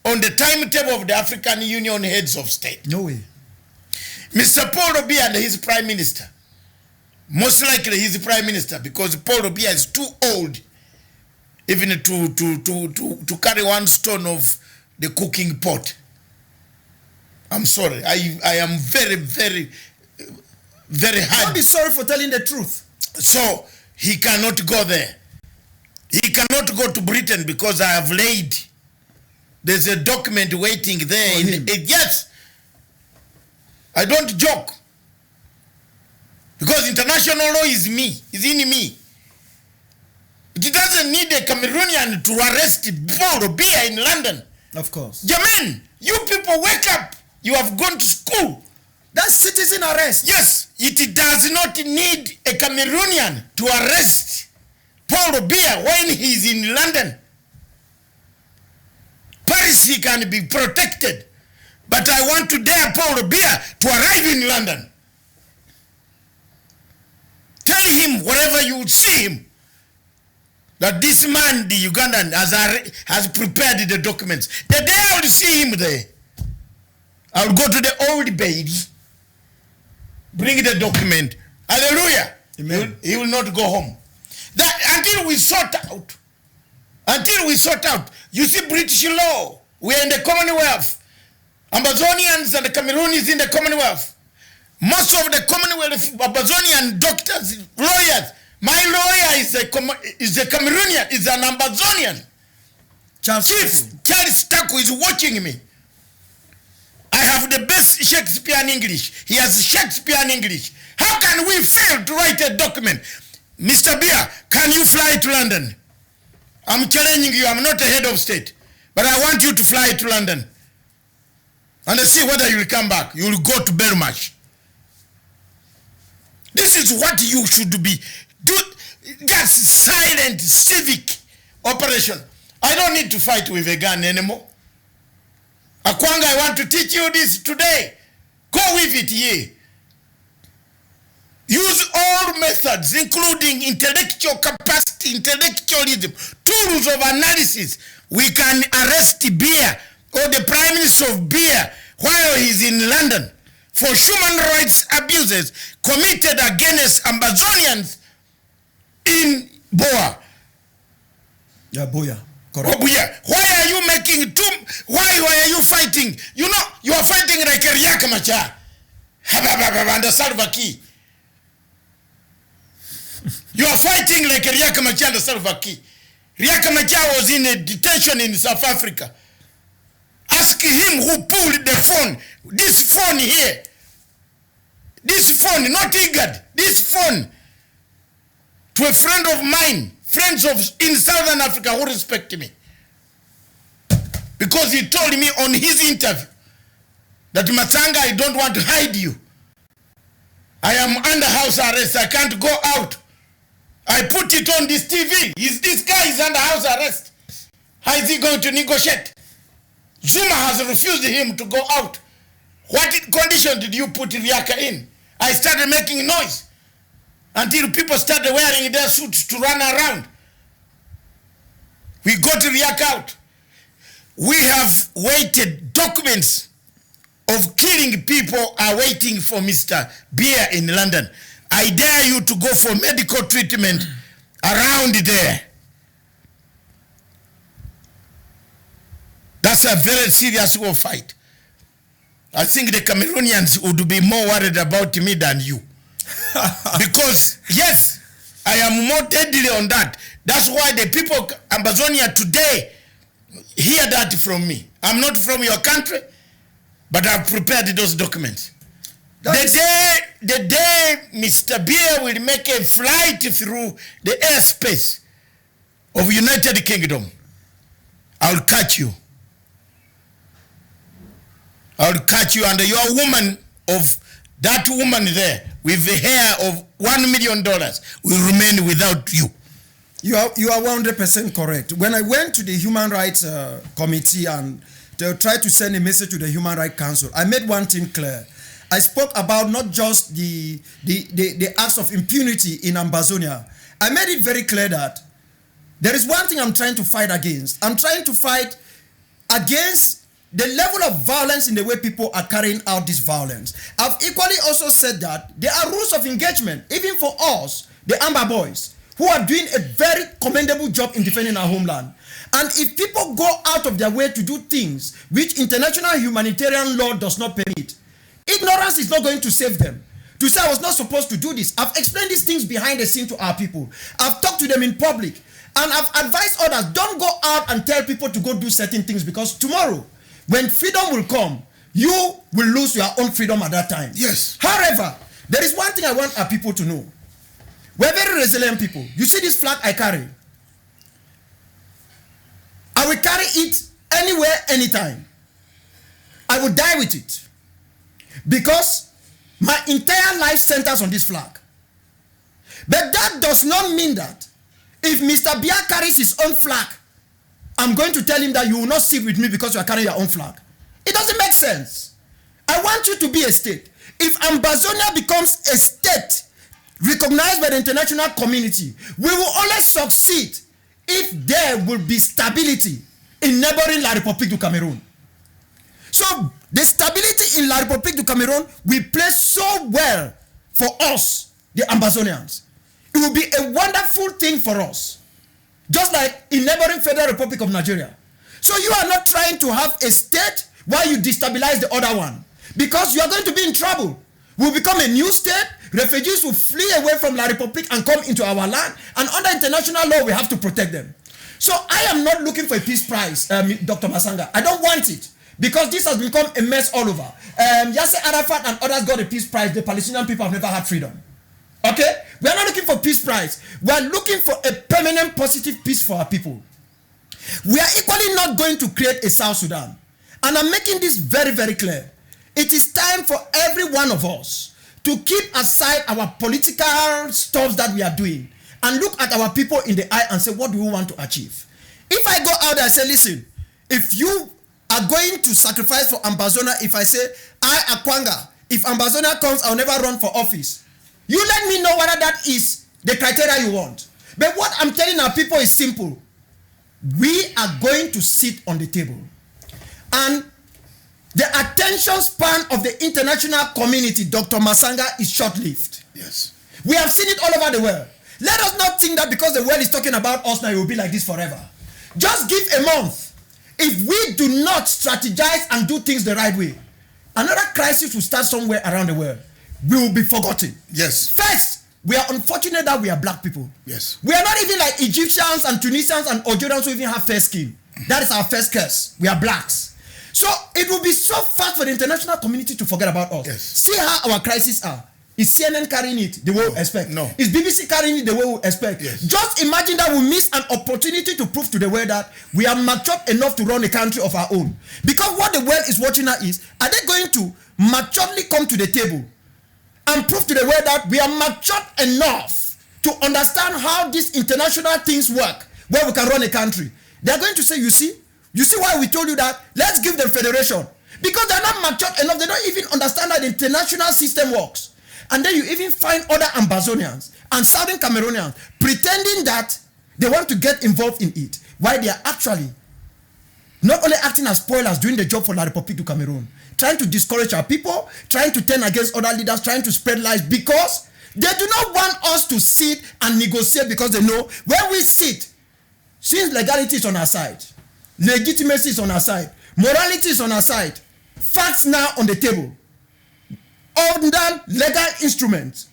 on the timetable of the African Union heads of state. No way. Mr. Paul Obiya and his prime minister, most likely he's the prime minister because Paul Obiya is too old even to carry one stone of the cooking pot. I'm sorry. I am very, very, very hard. Don't be sorry for telling the truth. So he cannot go there. He cannot go to Britain because I have laid. There's a document waiting there. Yes. I don't joke. Because international law is me. Is in me. It doesn't need a Cameroonian to arrest Paul Obiya in London. Of course. Jermaine, you people wake up. You have gone to school. That's citizen arrest. Yes, it does not need a Cameroonian to arrest Paul Obiya when he's in London. Paris, he can be protected. But I want to dare Paul Obiya to arrive in London. Tell him, wherever you see him, that this man, the Ugandan, has prepared the documents. The day I will see him there, I will go to the old bailey, bring the document. Hallelujah. Amen. He will not go home. That until we sort out. You see, British law, we are in the Commonwealth. Ambazonians and the Cameroonians in the Commonwealth. Most of the Commonwealth, Ambazonian doctors, lawyers. My lawyer is a Cameroonian, is an Ambazonian. Chief Charles Taku is watching me. I have the best Shakespearean English. He has Shakespearean English. How can we fail to write a document? Mr. Bia, can you fly to London? I'm challenging you. I'm not a head of state. But I want you to fly to London. And let's see whether you will come back. You will go to Belmarsh. This is what you should be. That's silent civic operation. I don't need to fight with a gun anymore. AKWANGA, I want to teach you this today. Go with it here. Use all methods, including intellectual capacity, intellectualism, tools of analysis. We can arrest Biya or the Prime Minister of Biya while he's in London for human rights abuses committed against Ambazonians in Boa. Yeah, Boya. Correct. Oh, yeah. Why are you making why are you fighting? You know, you are fighting like a Riek Machar and the Salva Kiir. You are fighting like a Riek Machar and the Salva Kiir. Riek Machar was in a detention in South Africa. Ask him who pulled the phone. This phone here. This phone, not IGAD. This phone. To a friend of mine. Friends in Southern Africa who respect me. Because he told me on his interview that Masanga, I don't want to hide you. I am under house arrest. I can't go out. I put it on this TV. This guy is under house arrest. How is he going to negotiate? Zuma has refused him to go out. What condition did you put Riaka in? I started making noise until people started wearing their suits to run around. We got Riaka out. We have waited. Documents of killing people are waiting for Mr. Biya in London. I dare you to go for medical treatment around there. That's a very serious war fight. I think the Cameroonians would be more worried about me than you. Because, yes, I am more deadly on that. That's why the people of Ambazonia today hear that from me. I'm not from your country, But I've prepared those documents. The day Mr. Biya will make a flight through the airspace of United Kingdom, I'll catch you. I'll catch you, and you're a woman of that woman there with the hair of $1 million will remain without you. You are 100% correct. When I went to the Human Rights Committee and they tried to send a message to the Human Rights Council, I made one thing clear. I spoke about not just the acts of impunity in Ambazonia. I made it very clear that there is one thing I'm trying to fight against. I'm trying to fight against the level of violence in the way people are carrying out this violence. I've equally also said that there are rules of engagement, even for us, the Amba boys, who are doing a very commendable job in defending our homeland. And if people go out of their way to do things which international humanitarian law does not permit, ignorance is not going to save them. To say I was not supposed to do this. I've explained these things behind the scene to our people. I've talked to them in public. And I've advised others, don't go out and tell people to go do certain things, because tomorrow, when freedom will come, you will lose your own freedom at that time. Yes. However, there is one thing I want our people to know. We're very resilient people. You see this flag I carry? I will carry it anywhere, anytime. I will die with it. Because my entire life centers on this flag. But that does not mean that if Mr. Biya carries his own flag, I'm going to tell him that you will not sit with me because you are carrying your own flag. It doesn't make sense. I want you to be a state. If Ambazonia becomes a state recognized by the international community, we will only succeed if there will be stability in neighboring La République du Cameroon. So the stability in La République du Cameroon will play so well for us, the Ambazonians. It will be a wonderful thing for us. Just like in neighboring Federal Republic of Nigeria. So you are not trying to have a state while you destabilize the other one. Because you are going to be in trouble. We'll become a new state. Refugees will flee away from La République and come into our land. And under international law, we have to protect them. So I am not looking for a peace prize, Dr. Masanga. I don't want it. Because this has become a mess all over. Yasser Arafat and others got a peace prize. The Palestinian people have never had freedom. Okay? We are not looking for peace prize. We are looking for a permanent positive peace for our people. We are equally not going to create a South Sudan. And I'm making this very, very clear. It is time for every one of us to keep aside our political stuff that we are doing and look at our people in the eye and say, what do we want to achieve? If I go out there and say, listen, if you are going to sacrifice for Ambazonia, if I say, AKWANGA, if Ambazonia comes, I'll never run for office. You let me know whether that is the criteria you want. But what I'm telling our people is simple. We are going to sit on the table. And the attention span of the international community, Dr. Masanga, is short-lived. Yes. We have seen it all over the world. Let us not think that because the world is talking about us now, it will be like this forever. Just give a month. If we do not strategize and do things the right way, another crisis will start somewhere around the world. We will be forgotten. Yes. First, we are unfortunate that we are black people. Yes. We are not even like Egyptians and Tunisians and Algerians who even have fair skin. That is our first curse. We are blacks. So it will be so fast for the international community to forget about us. Yes. See how our crises are. Is CNN carrying it the way we expect? No. Is BBC carrying it the way we expect? Yes. Just imagine that we miss an opportunity to prove to the world that we are matured enough to run a country of our own. Because what the world is watching now is, are they going to maturely come to the table and prove to the world that we are matured enough to understand how these international things work, where we can run a country? They are going to say, you see why we told you that? Let's give them federation. Because they're not matured enough. They don't even understand how the international system works. And then you even find other Ambazonians and Southern Cameroonians pretending that they want to get involved in it, while they are actually not only acting as spoilers, doing the job for La République du Cameroon, trying to discourage our people, trying to turn against other leaders, trying to spread lies, because they do not want us to sit and negotiate, because they know when we sit, since legality is on our side, legitimacy is on our side, morality is on our side, facts now on the table, under legal instruments,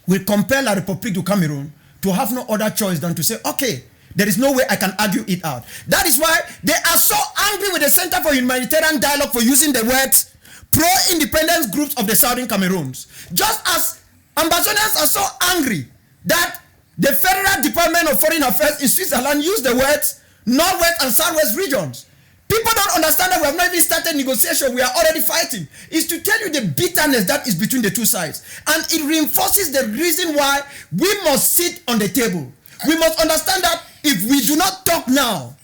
will compel La République du Cameroon to have no other choice than to say, okay, there is no way I can argue it out. That is why they are so angry with the Center for Humanitarian Dialogue for using the words pro-independence groups of the southern Cameroons. Just as Ambazonians are so angry that the Federal Department of Foreign Affairs in Switzerland used the words Northwest and Southwest regions. People don't understand that we have not even started negotiation. We are already fighting. It's to tell you the bitterness that is between the two sides. And it reinforces the reason why we must sit on the table. We must understand that if we do not talk now,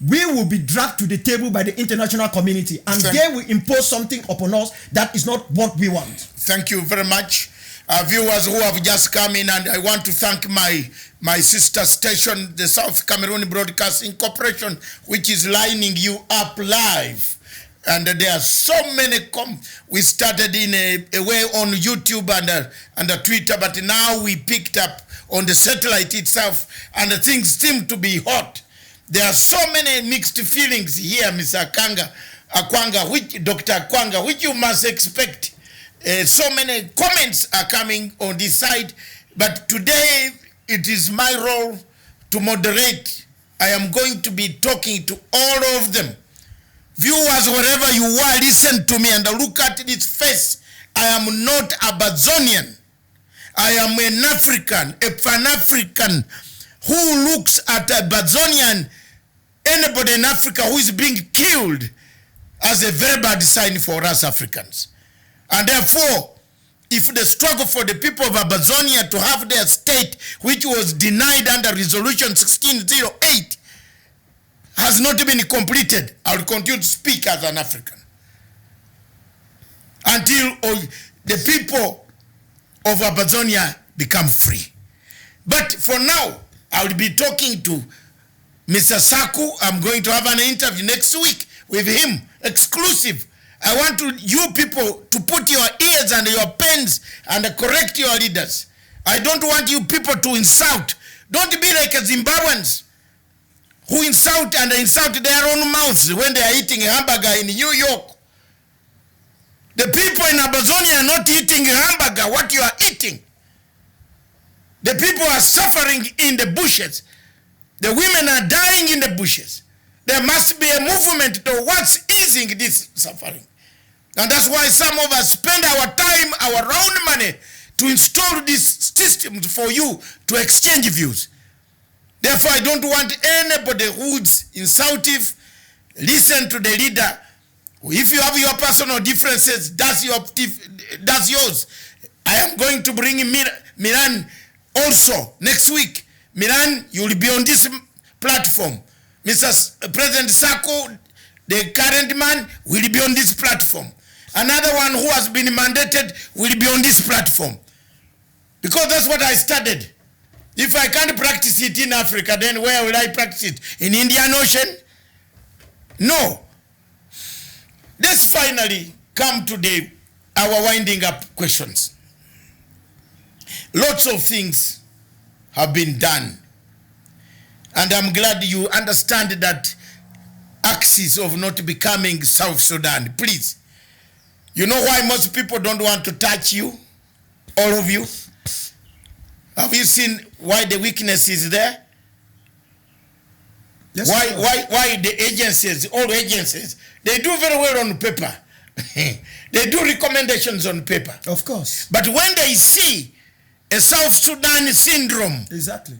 we will be dragged to the table by the international community, and they will impose something upon us that is not what we want. Thank you very much. Viewers who have just come in, and I want to thank my sister station, the South Cameroon Broadcasting Corporation, which is lining you up live. And there are so many, we started in a way on YouTube and Twitter, but now we picked up on the satellite itself, and the things seem to be hot. There are so many mixed feelings here, Mr. AKWANGA, Dr. AKWANGA, which you must expect. So many comments are coming on this side, but today it is my role to moderate. I am going to be talking to all of them. Viewers, wherever you are, listen to me and look at this face. I am not a Ambazonian. I am an African, a Pan-African who looks at a Ambazonian, anybody in Africa who is being killed, as a very bad sign for us Africans. And therefore, if the struggle for the people of Ambazonia to have their state, which was denied under Resolution 1608, has not been completed, I will continue to speak as an African until the people of Ambazonia become free. But for now, I will be talking to Mr. Saku. I'm going to have an interview next week with him, exclusive. I want you people to put your ears and your pens and correct your leaders. I don't want you people to insult. Don't be like Zimbabweans who insult their own mouths when they are eating a hamburger in New York. The people in Ambazonia are not eating a hamburger, what you are eating. The people are suffering in the bushes. The women are dying in the bushes. There must be a movement towards easing this suffering. And that's why some of us spend our time, our own money, to install these systems for you to exchange views. Therefore, I don't want anybody who's insultive. Listen to the leader. If you have your personal differences, that's yours. I am going to bring Miran also next week. Miran, you will be on this platform. Mr. President Sako, the current man, will be on this platform. Another one who has been mandated will be on this platform. Because that's what I studied. If I can't practice it in Africa, then where will I practice it? In Indian Ocean? No. Let's finally come to our winding up questions. Lots of things have been done. And I'm glad you understand that axis of not becoming South Sudan. Please. You know why most people don't want to touch you? All of you? Have you seen why the weakness is there? Yes, why the agencies, all agencies, they do very well on paper. They do recommendations on paper. Of course. But when they see a South Sudan syndrome. Exactly.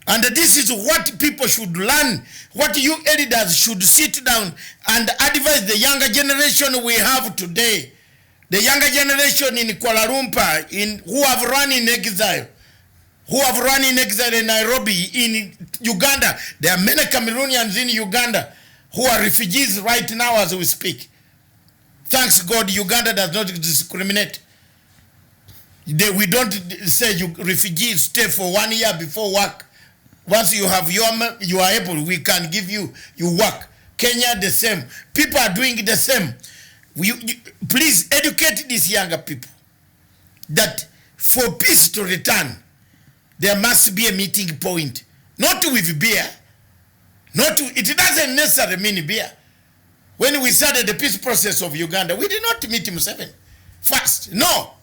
And this is what people should learn, what you elders should sit down and advise the younger generation we have today. The younger generation in Kuala Lumpur, who have run in exile, in Nairobi, in Uganda. There are many Cameroonians in Uganda who are refugees right now as we speak. Thanks God, Uganda does not discriminate. We don't say you refugees stay for 1 year before work. Once you have you are able, we can give you work. Kenya the same. People are doing the same. Please educate these younger people that for peace to return, there must be a meeting point. Not with beer. It doesn't necessarily mean beer. When we started the peace process of Uganda, we did not meet Museveni first. No.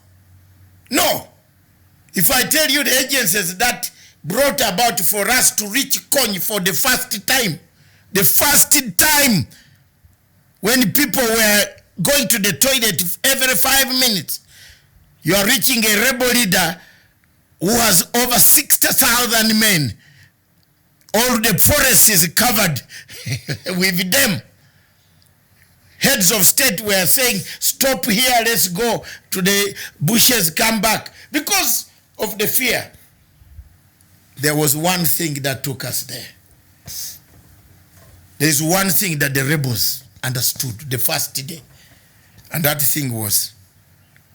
If I tell you the agencies that brought about for us to reach Kony for the first time when people were going to the toilet every 5 minutes. You are reaching a rebel leader who has over 60,000 men. All the forest is covered with them. Heads of state were saying, stop here, let's go to the bushes, come back. Because of the fear. There was one thing that took us there. There is one thing that the rebels understood the first day. And that thing was,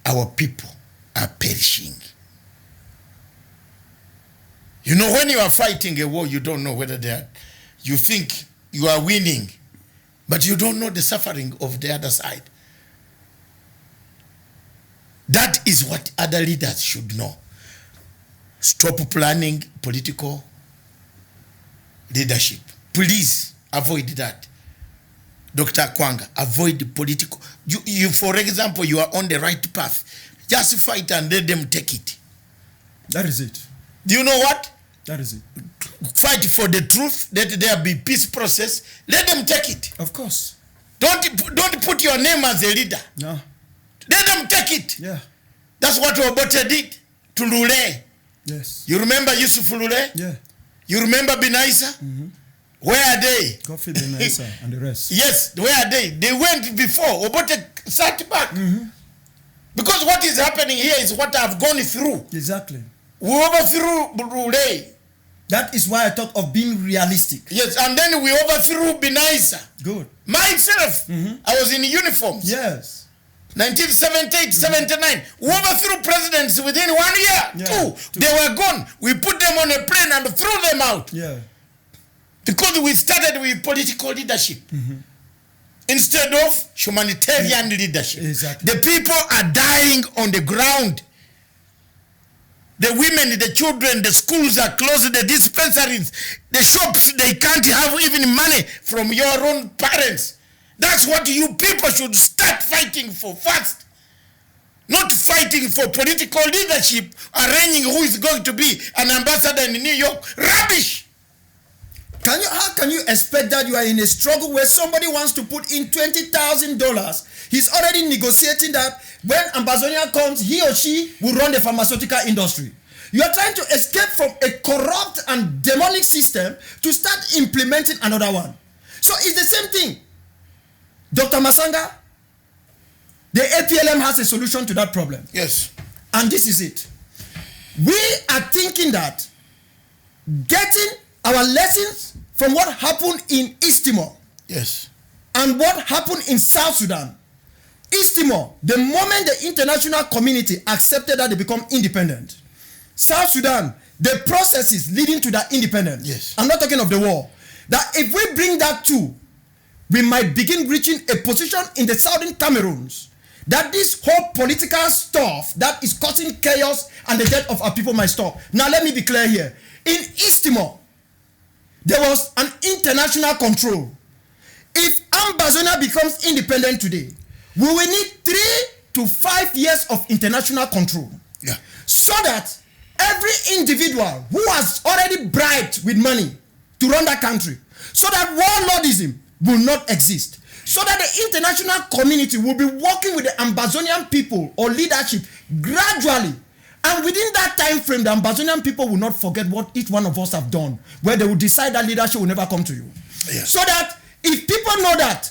our people are perishing. You know, when you are fighting a war, you don't know whether they are, you think you are winning, but you don't know the suffering of the other side. That is what other leaders should know. Stop planning political leadership. Please avoid that. Dr. AKWANGA, avoid political. You, for example, you are on the right path. Just fight and let them take it. That is it. Do you know what? That is it. Fight for the truth. Let there be peace process. Let them take it. Of course. Don't put your name as a leader. No. Let them take it. Yeah. That's what Obote did to Lule. Yes. You remember Yusuf Lule? Yeah. You remember Binaisa? Mm-hmm. Where are they? Kofi Binaisa and the rest. Yes, where are they? They went before. Obote sat back. Mm-hmm. Because what is happening here is what I've gone through. Exactly. We overthrew Lule. That is why I talk of being realistic. Yes, and then we overthrew Binaisa. Good. Myself, I was in uniforms. Yes. 1978, 79. We overthrew presidents within 1 year. Yeah, Two. They were gone. We put them on a plane and threw them out. Yeah. Because we started with political leadership. Instead of humanitarian leadership. Exactly. The people are dying on the ground. The women, the children, the schools are closed, the dispensaries, the shops, they can't have even money from your own parents. That's what you people should start fighting for first. Not fighting for political leadership, arranging who is going to be an ambassador in New York. Rubbish! How can you expect that you are in a struggle where somebody wants to put in $20,000? He's already negotiating that when Ambazonia comes, he or she will run the pharmaceutical industry. You are trying to escape from a corrupt and demonic system to start implementing another one. So it's the same thing. Dr. Masanga, the APLM has a solution to that problem. Yes. And this is it. We are thinking that getting our lessons from what happened in East Timor, yes, and what happened in South Sudan. East Timor, the moment the international community accepted that they become independent. South Sudan, the processes leading to that independence. Yes. I'm not talking of the war. That if we bring that too, we might begin reaching a position in the southern Cameroons that this whole political stuff that is causing chaos and the death of our people might stop. Now let me be clear here. In East Timor, there was an international control. If Ambazonia becomes independent today, we will need 3 to 5 years of international control. Yeah. So that every individual who has already bribed with money to run that country, so that warlordism will not exist, so that the international community will be working with the Ambazonian people or leadership gradually, and within that time frame the Ambazonian people will not forget what each one of us have done, where they will decide that leadership will never come to you. Yeah. So that if people know that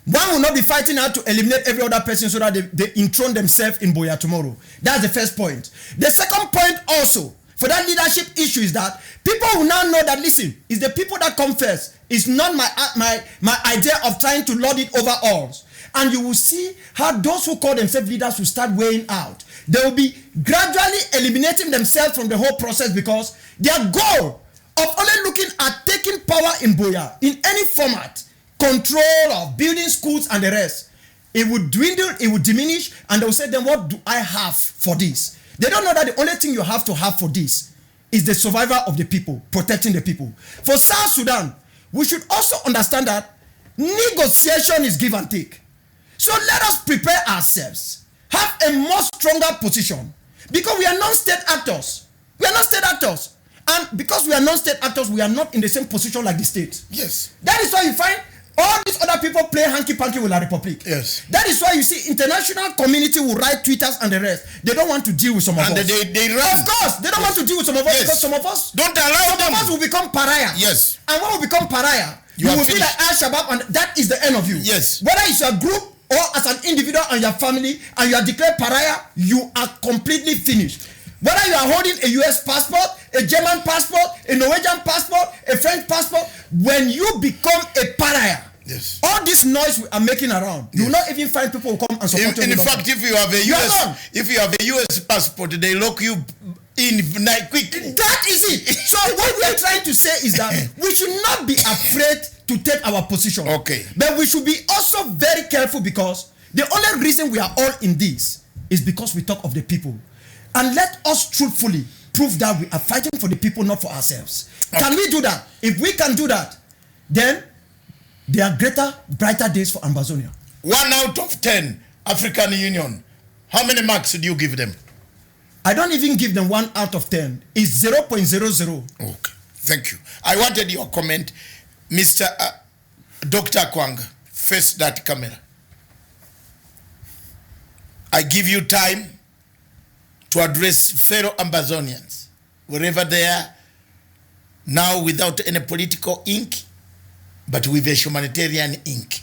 one will not be fighting out to eliminate every other person so that they enthrone themselves in Boya tomorrow. That's the first point. The second point also for that leadership issue is that people will now know that, listen, it's the people that come first. It's not my idea of trying to lord it over all. And you will see how those who call themselves leaders will start weighing out. They will be gradually eliminating themselves from the whole process, because their goal of only looking at taking power in Boya in any format, control of building schools and the rest, it would dwindle, it would diminish, and they will say, then what do I have for this? They don't know that the only thing you have to have for this is the survival of the people, protecting the people. For South Sudan, we should also understand that negotiation is give and take. So let us prepare ourselves, have a more stronger position, because we are non-state actors. We are not state actors. And because we are non-state actors, we are not in the same position like the state. Yes. That is why you find all these other people people play hanky-panky with La Republique. Yes. That is why you see international community will write tweeters and the rest. They don't want to deal with some of us. And they run. Of course, they don't want to deal with some of us because some of us don't allow them. Some of us will become pariah. Yes. And when we become pariah, you will be like Al-Shabaab, and that is the end of you. Yes. Whether it's a group or as an individual and your family, and you are declared pariah, you are completely finished. Whether you are holding a US passport, a German passport, a Norwegian passport, a French passport, when you become a pariah, yes, all this noise we are making around, you will not even find people who come and support you. In fact, if you have a US passport, they lock you in quickly. That is it. So what we are trying to say is that we should not be afraid to take our position. Okay. But we should be also very careful, because the only reason we are all in this is because we talk of the people. And let us truthfully prove that we are fighting for the people, not for ourselves. Okay. Can we do that? If we can do that, then there are greater, brighter days for Ambazonia. 1 out of 10, African Union. How many marks do you give them? I don't even give them 1 out of 10. It's 0.00. Okay, thank you. I wanted your comment. Mr. Dr. AKWANGA, face that camera. I give you time to address fellow Ambazonians, wherever they are, now without any political ink, but with a humanitarian ink.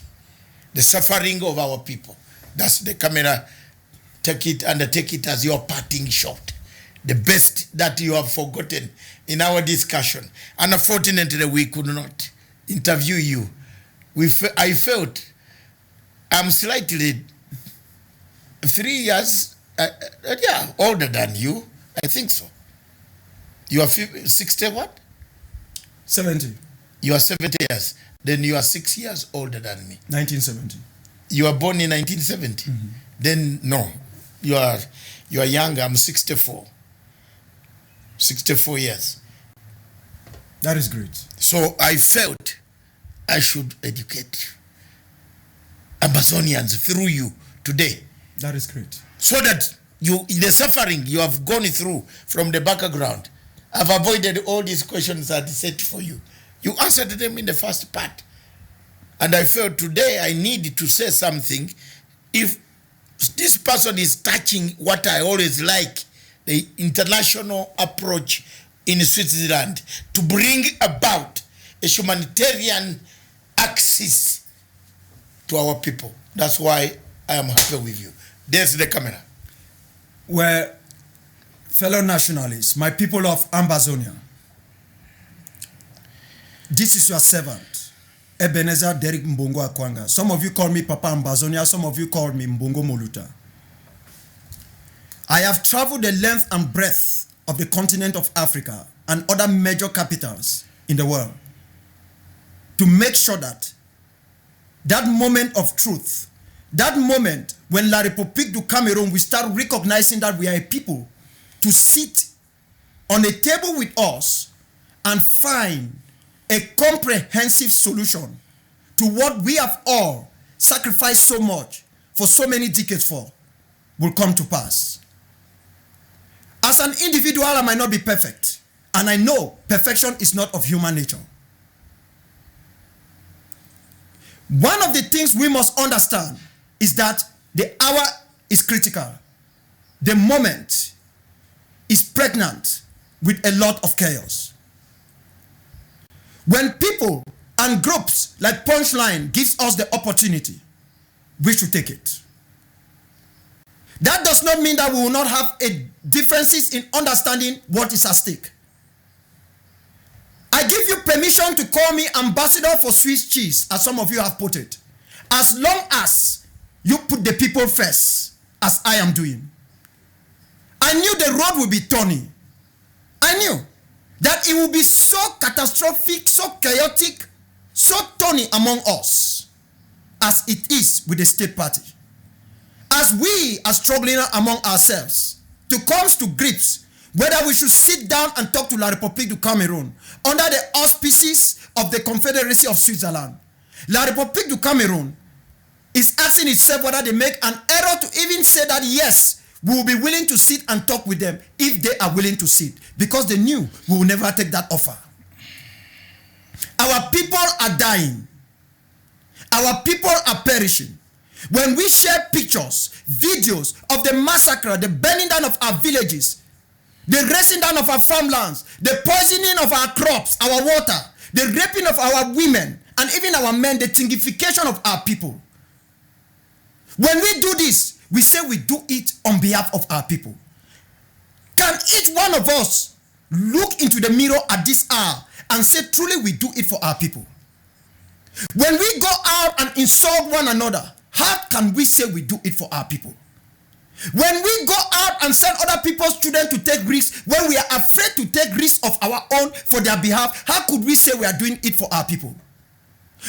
The suffering of our people. That's the camera. Take it and take it as your parting shot. The best that you have forgotten in our discussion. Unfortunately, we could not interview you. I felt I'm slightly 3 years older than you. I think so. You are 60 what? 70. You are 70 years. Then you are 6 years older than me. 1970. You are born in 1970. Mm-hmm. Then no, you are younger. I'm 64. 64 years. That is great. So I felt I should educate Ambazonians through you today. That is great. So that the suffering you have gone through from the background, I've avoided all these questions that I set for you. You answered them in the first part. And I felt today I need to say something. If this person is touching what I always like, the international approach in Switzerland to bring about a humanitarian access to our people. That's why I am happy with you. There's the camera. Well, fellow nationalists, my people of Ambazonia, this is your servant, Ebenezer Derek Mbongo AKWANGA. Some of you call me Papa Ambazonia, some of you call me Mbongo Moluta. I have traveled the length and breadth of the continent of Africa and other major capitals in the world to make sure that that moment of truth, that moment when La République du Cameroon will start recognizing that we are a people, to sit on a table with us and find a comprehensive solution to what we have all sacrificed so much for so many decades for, will come to pass. As an individual, I might not be perfect, and I know perfection is not of human nature. One of the things we must understand is that the hour is critical. The moment is pregnant with a lot of chaos. When people and groups like Punchline gives us the opportunity, we should take it. That does not mean that we will not have differences in understanding what is at stake. I give you permission to call me ambassador for Swiss cheese, as some of you have put it, as long as you put the people first, as I am doing. I knew the road would be thorny. I knew that it would be so catastrophic, so chaotic, so thorny among us, as it is with the state party. As we are struggling among ourselves to come to grips whether we should sit down and talk to La République du Cameroon under the auspices of the Confederacy of Switzerland. La République du Cameroon is asking itself whether they make an error to even say that yes, we will be willing to sit and talk with them if they are willing to sit, because they knew we will never take that offer. Our people are dying. our people are perishing. When we share pictures, videos of the massacre, the burning down of our villages, the razing down of our farmlands, the poisoning of our crops, our water, the raping of our women, and even our men, the thingification of our people. When we do this, we say we do it on behalf of our people. Can each one of us look into the mirror at this hour and say, truly we do it for our people? When we go out and insult one another, how can we say we do it for our people? When we go out and send other people's children to take risks, when we are afraid to take risks of our own for their behalf, how could we say we are doing it for our people?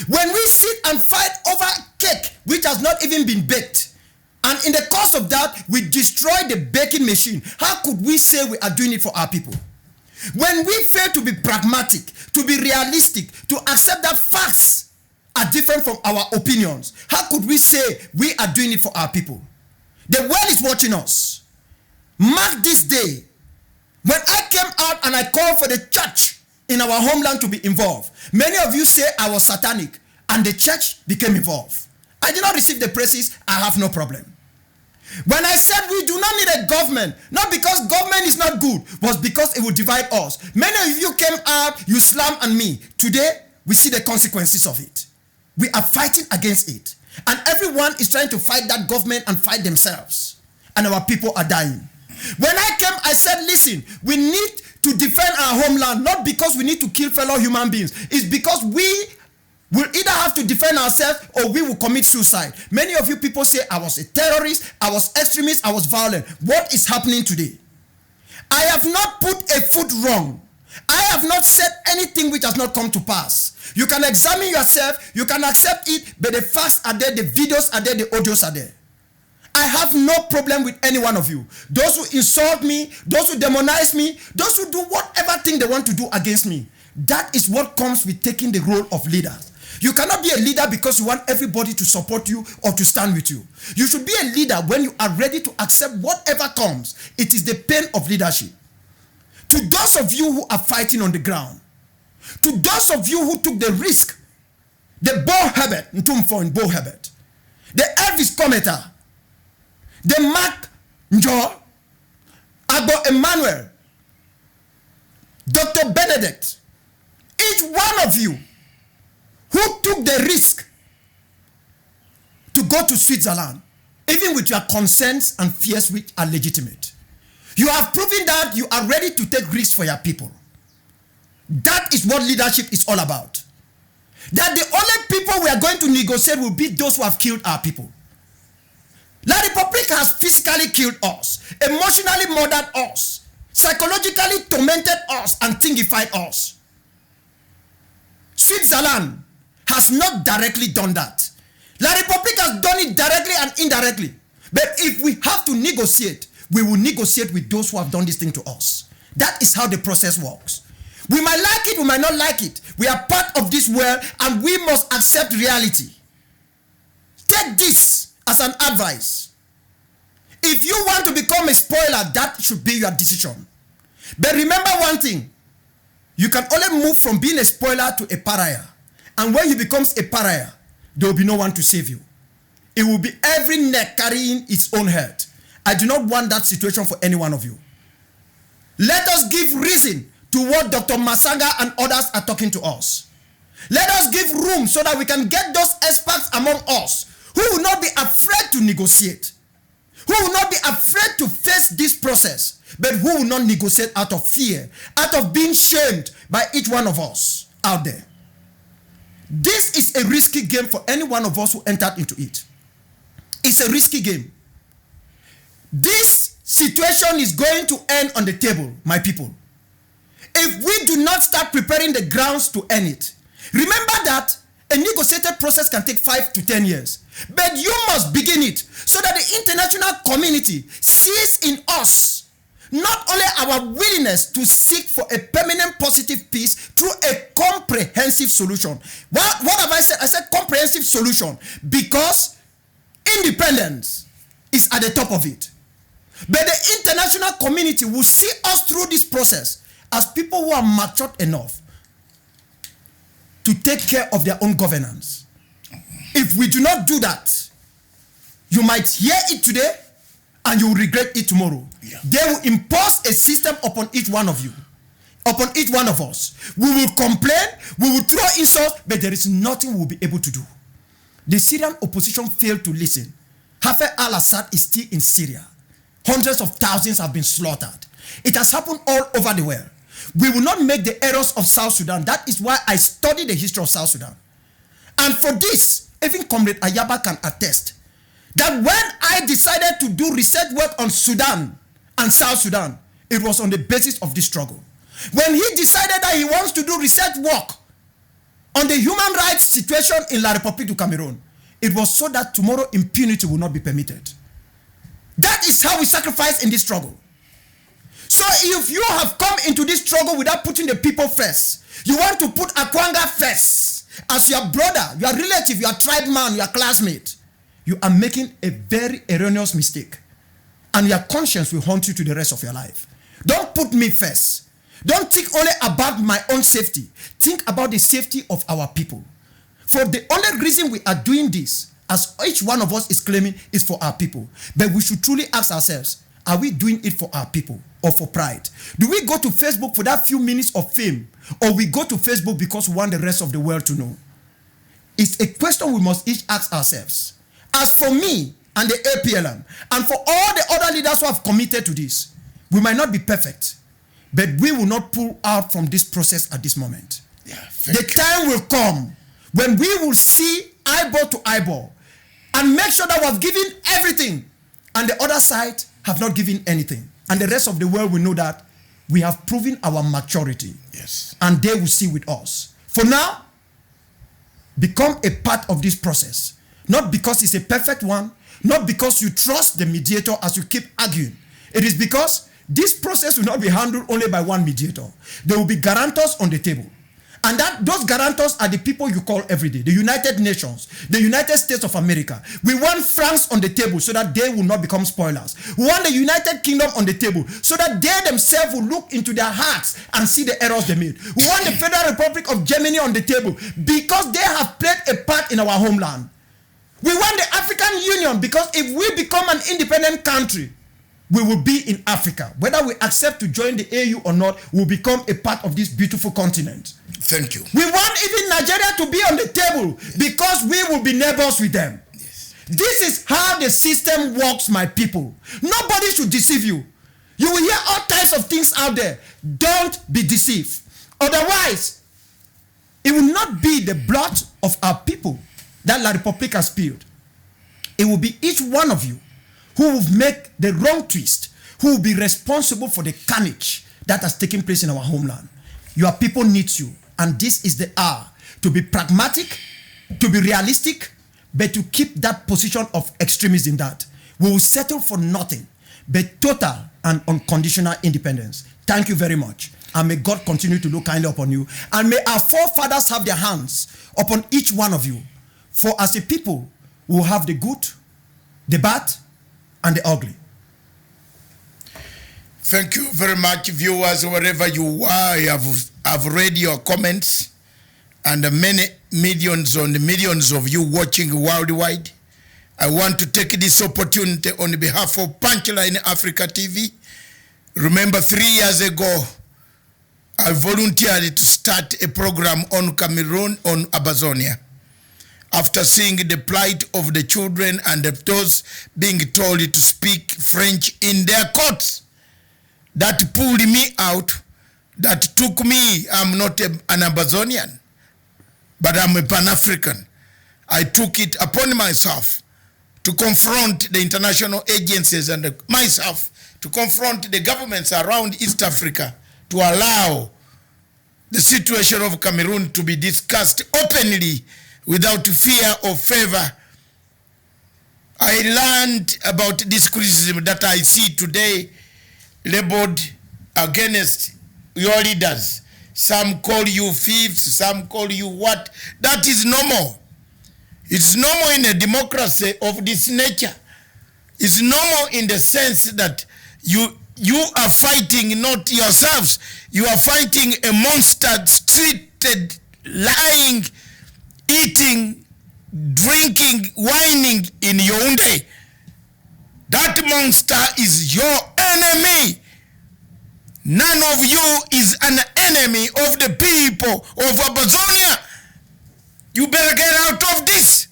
When we sit and fight over cake which has not even been baked, and in the course of that we destroy the baking machine, how could we say we are doing it for our people? When we fail to be pragmatic, to be realistic, to accept that facts are different from our opinions, how could we say we are doing it for our people? The world is watching us. Mark this day. When I came out and I called for the church in our homeland to be involved, many of you say I was satanic, and the church became involved. I did not receive the praises. I have no problem. When I said we do not need a government, not because government is not good, was because it will divide us. Many of you came out, you slammed on me. Today, we see the consequences of it. We are fighting against it. And everyone is trying to fight that government and fight themselves. And our people are dying. When I came, I said, listen, we need to defend our homeland, not because we need to kill fellow human beings. It's because we will either have to defend ourselves or we will commit suicide. Many of you people say, I was a terrorist, I was extremist, I was violent. What is happening today? I have not put a foot wrong. I have not said anything which has not come to pass. You can examine yourself, you can accept it, but the facts are there, the videos are there, the audios are there. I have no problem with any one of you. Those who insult me, those who demonize me, those who do whatever thing they want to do against me. That is what comes with taking the role of leaders. You cannot be a leader because you want everybody to support you or to stand with you. You should be a leader when you are ready to accept whatever comes. It is the pain of leadership. To those of you who are fighting on the ground, to those of you who took the risk, the Bo Herbert, the Elvis Cometa, the Mark Njo, Agbo Emmanuel, Dr. Benedict, each one of you who took the risk to go to Switzerland, even with your concerns and fears which are legitimate. You have proven that you are ready to take risks for your people. That is what leadership is all about. That the only people we are going to negotiate will be those who have killed our people. La Republic has physically killed us, emotionally murdered us, psychologically tormented us and thingified us. Switzerland has not directly done that. La Republic has done it directly and indirectly. But if we have to negotiate, we will negotiate with those who have done this thing to us. That is how the process works. We might like it, we might not like it. We are part of this world and we must accept reality. Take this as an advice. If you want to become a spoiler, that should be your decision. But remember one thing. You can only move from being a spoiler to a pariah. And when you become a pariah, there will be no one to save you. It will be every neck carrying its own head. I do not want that situation for any one of you. Let us give reason to what Dr. Masanga and others are talking to us. Let us give room so that we can get those experts among us who will not be afraid to negotiate, who will not be afraid to face this process, but who will not negotiate out of fear, out of being shamed by each one of us out there. This is a risky game for any one of us who entered into it. It's a risky game. This situation is going to end on the table, my people. If we do not start preparing the grounds to end it, remember that a negotiated process can take 5 to 10 years. But you must begin it so that the international community sees in us not only our willingness to seek for a permanent positive peace through a comprehensive solution. What have I said? I said comprehensive solution because independence is at the top of it. But the international community will see us through this process as people who are matured enough to take care of their own governance. If If we do not do that, you might hear it today and you will regret it tomorrow. Yeah. They will impose a system upon each one of you, upon each one of us. We will complain, we will throw insults, but there is nothing we will be able to do. The Syrian opposition failed to listen. Hafez al-Assad is still in Syria. Hundreds of thousands have been slaughtered. It has happened all over the world. We will not make the errors of South Sudan. That is why I study the history of South Sudan. And for this, even Comrade Ayaba can attest that when I decided to do research work on Sudan and South Sudan, it was on the basis of this struggle. When he decided that he wants to do research work on the human rights situation in La République du Cameroon, it was so that tomorrow impunity will not be permitted. That is how we sacrifice in this struggle. So if you have come into this struggle without putting the people first, you want to put AKWANGA first as your brother, your relative, your tribe man, your classmate, you are making a very erroneous mistake. And your conscience will haunt you to the rest of your life. Don't put me first. Don't think only about my own safety. Think about the safety of our people. For the only reason we are doing this, as each one of us is claiming, is for our people. But we should truly ask ourselves, are we doing it for our people or for pride? Do we go to Facebook for that few minutes of fame, or we go to Facebook because we want the rest of the world to know? It's a question we must each ask ourselves. As for me and the APLM, and for all the other leaders who have committed to this, we might not be perfect, but we will not pull out from this process at this moment. Yeah, the time will come when we will see eyeball to eyeball and make sure that we have given everything and the other side have not given anything. And the rest of the world will know that we have proven our maturity. Yes. And they will see with us. For now, become a part of this process. Not because it's a perfect one, not because you trust the mediator as you keep arguing. It is because this process will not be handled only by one mediator. There will be guarantors on the table. And those guarantors are the people you call every day. The United Nations, the United States of America. We want France on the table so that they will not become spoilers. We want the United Kingdom on the table so that they themselves will look into their hearts and see the errors they made. We want the Federal Republic of Germany on the table because they have played a part in our homeland. We want the African Union because if we become an independent country, we will be in Africa. Whether we accept to join the AU or not, we'll become a part of this beautiful continent. Thank you. We want even Nigeria to be on the table because we will be neighbors with them. Yes. This is how the system works, my people. Nobody should deceive you. You will hear all types of things out there. Don't be deceived. Otherwise, it will not be the blood of our people that La République has spilled. It will be each one of you who will make the wrong twist, who will be responsible for the carnage that has taken place in our homeland. Your people need you, and this is the hour to be pragmatic, to be realistic, but to keep that position of extremism that we will settle for nothing but total and unconditional independence. Thank you very much, and may God continue to look kindly upon you, and may our forefathers have their hands upon each one of you, for as a people, we will have the good, the bad, and the ugly. Thank you very much, viewers, wherever you are. I've read your comments, and many millions on millions of you watching worldwide. I want to take this opportunity on behalf of Punchline Africa TV. Remember, 3 years ago, I volunteered to start a program on Cameroon, on AMBAZONIA. After seeing the plight of the children and those being told to speak French in their courts, that pulled me out, that took me, I'm not an Ambazonian, but I'm a Pan-African. I took it upon myself to confront the international agencies and myself to confront the governments around East Africa to allow the situation of Cameroon to be discussed openly without fear or favor. I learned about this criticism that I see today labeled against your leaders. Some call you thieves, some call you what. That is normal. It's normal in a democracy of this nature. It's normal in the sense that you are fighting not yourselves. You are fighting a monster, treated, lying, eating, drinking whining in Yaoundé, that monster is your enemy. None of you is an enemy of the people of Ambazonia. You better get out of this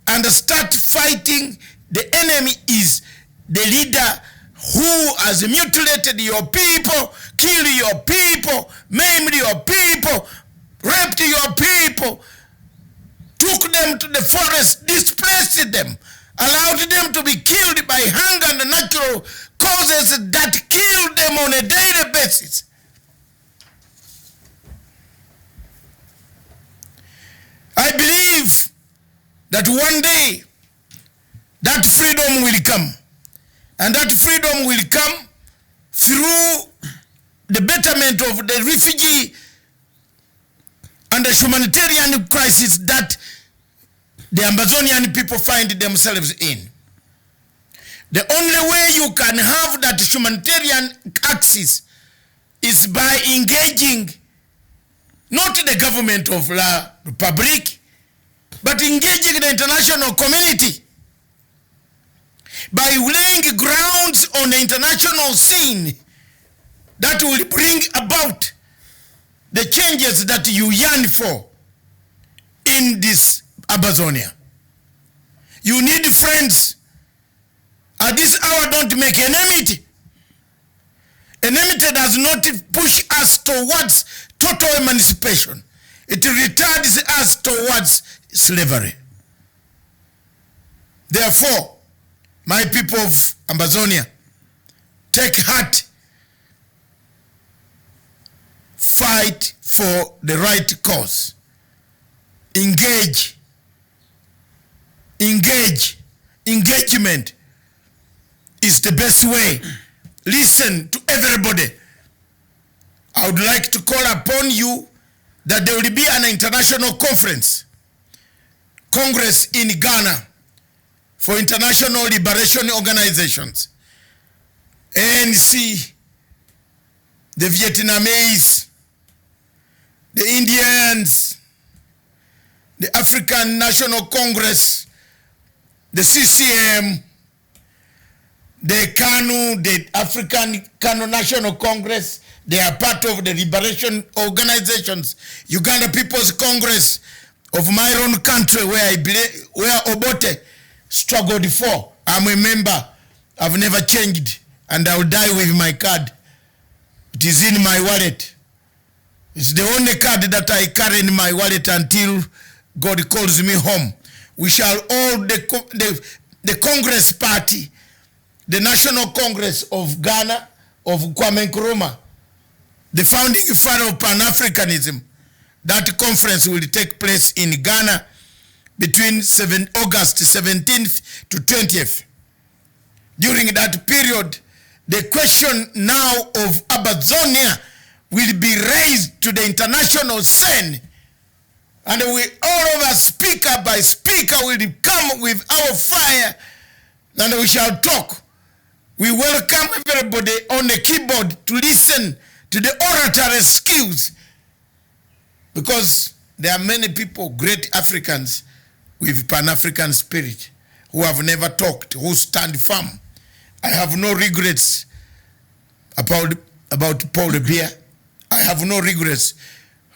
and start fighting. The enemy is the leader who has mutilated your people, killed your people, maimed your people, raped your people, took them to the forest, displaced them, allowed them to be killed by hunger and natural causes that kill them on a daily basis. I believe that one day that freedom will come. And that freedom will come through the betterment of the refugee and the humanitarian crisis that the Ambazonian people find themselves in. The only way you can have that humanitarian axis is by engaging not the government of La Republic, but engaging the international community by laying grounds on the international scene that will bring about the changes that you yearn for in this Ambazonia. You need friends. At this hour, don't make enmity. Enmity does not push us towards total emancipation. It retards us towards slavery. Therefore, my people of Ambazonia, take heart. Fight for the right cause. Engage. Engage. Engagement is the best way. Listen to everybody. I would like to call upon you that there will be an international conference, Congress in Ghana, for international liberation organizations. ANC, the Vietnamese, the Indians, the African National Congress, the CCM, the KANU, the African KANU National Congress. They are part of the liberation organizations. Uganda People's Congress of my own country, where Obote struggled for. I'm a member. I've never changed, and I will die with my card. It is in my wallet. It's the only card that I carry in my wallet until God calls me home. We shall all, the Congress Party, the National Congress of Ghana, of Kwame Nkrumah, the founding father of Pan-Africanism, that conference will take place in Ghana between August 17th to 20th. During that period, the question now of Ambazonia will be raised to the international scene, and we, all of us, speaker by speaker, will come with our fire, and we shall talk. We welcome everybody on the keyboard to listen to the oratory skills, because there are many people, great Africans with Pan-African spirit, who have never talked, who stand firm. I have no regrets about Paul Biya. I have no regrets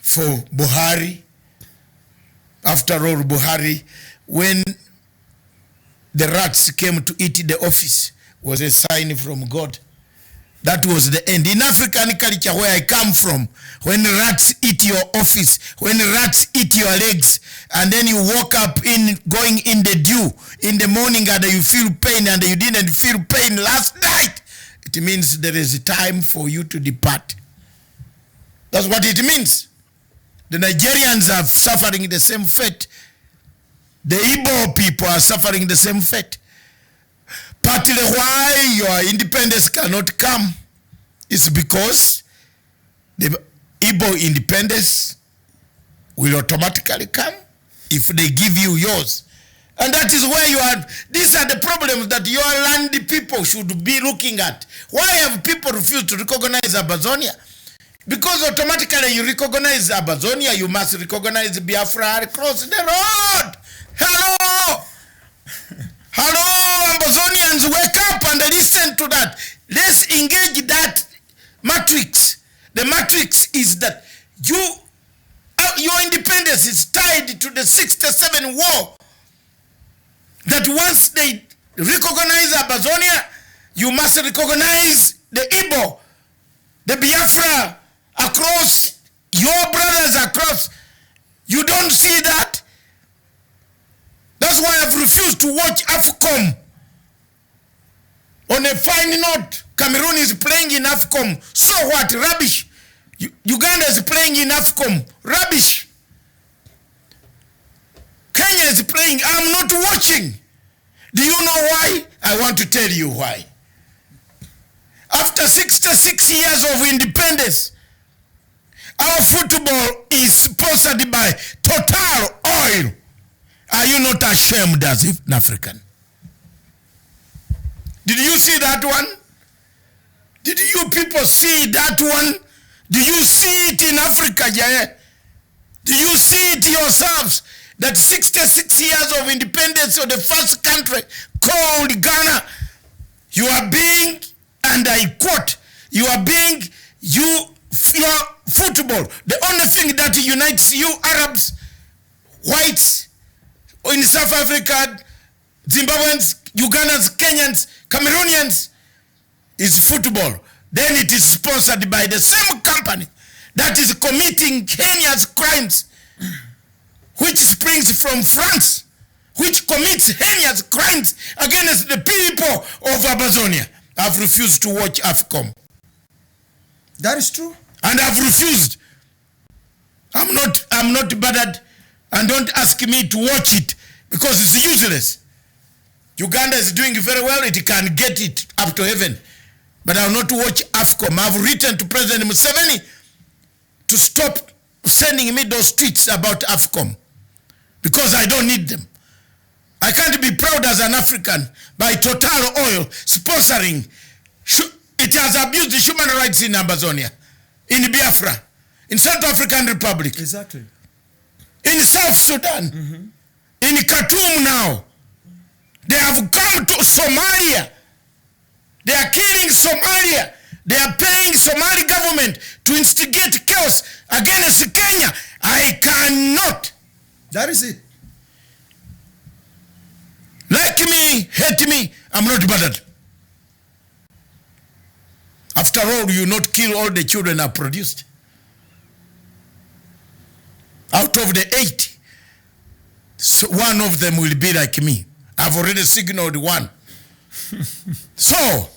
for Buhari. After all, Buhari, when the rats came to eat the office, was a sign from God. That was the end. In African culture where I come from, when rats eat your office, when rats eat your legs, and then you woke up going in the dew in the morning and you feel pain and you didn't feel pain last night, it means there is a time for you to depart. That's what it means. The Nigerians are suffering the same fate. The Igbo people are suffering the same fate. Partly why your independence cannot come is because the Igbo independence will automatically come if they give you yours. And that is where you are. These are the problems that your land people should be looking at. Why have people refused to recognize Ambazonia? Because automatically you recognize Ambazonia, you must recognize Biafra across the road. Hello! is that your independence is tied to the 67 war. That once they recognize Ambazonia, you must recognize the Igbo, the Biafra, across, your brothers across. You don't see that? That's why I've refused to watch AFCOM. On a fine note, Cameroon is playing in AFCOM. So what? Rubbish. Uganda is playing in AFCOM. Rubbish. Kenya is playing. I'm not watching. Do you know why? I want to tell you why. After 66 years of independence, our football is sponsored by Total Oil. Are you not ashamed as an African? Did you see that one? Did you people see that one? Do you see it in Africa, yeah? Do you see it yourselves? That 66 years of independence of the first country called Ghana, you are being, and I quote, you are being, your football, the only thing that unites you Arabs, whites, in South Africa, Zimbabweans, Ugandans, Kenyans, Cameroonians, is football. Then it is sponsored by the same company that is committing Kenya's crimes, which springs from France, which commits heinous crimes against the people of Ambazonia. I've refused to watch AFCOM. That is true. And I've refused. I'm not bothered, and don't ask me to watch it because it's useless. Uganda is doing very well, it can get it up to heaven. But I'll not watch AFCOM. I've written to President Museveni to stop sending me those tweets about AFCOM because I don't need them. I can't be proud as an African by Total Oil sponsoring. It has abused the human rights in Ambazonia, in Biafra, in Central African Republic. Exactly. In South Sudan, in Khartoum now. They have come to Somalia. They are killing Somalia. They are paying Somali government to instigate chaos against Kenya. I cannot. That is it. Like me, hate me, I'm not bothered. After all, you not kill all the children are produced. Out of the 8, so one of them will be like me. I've already signaled one. So,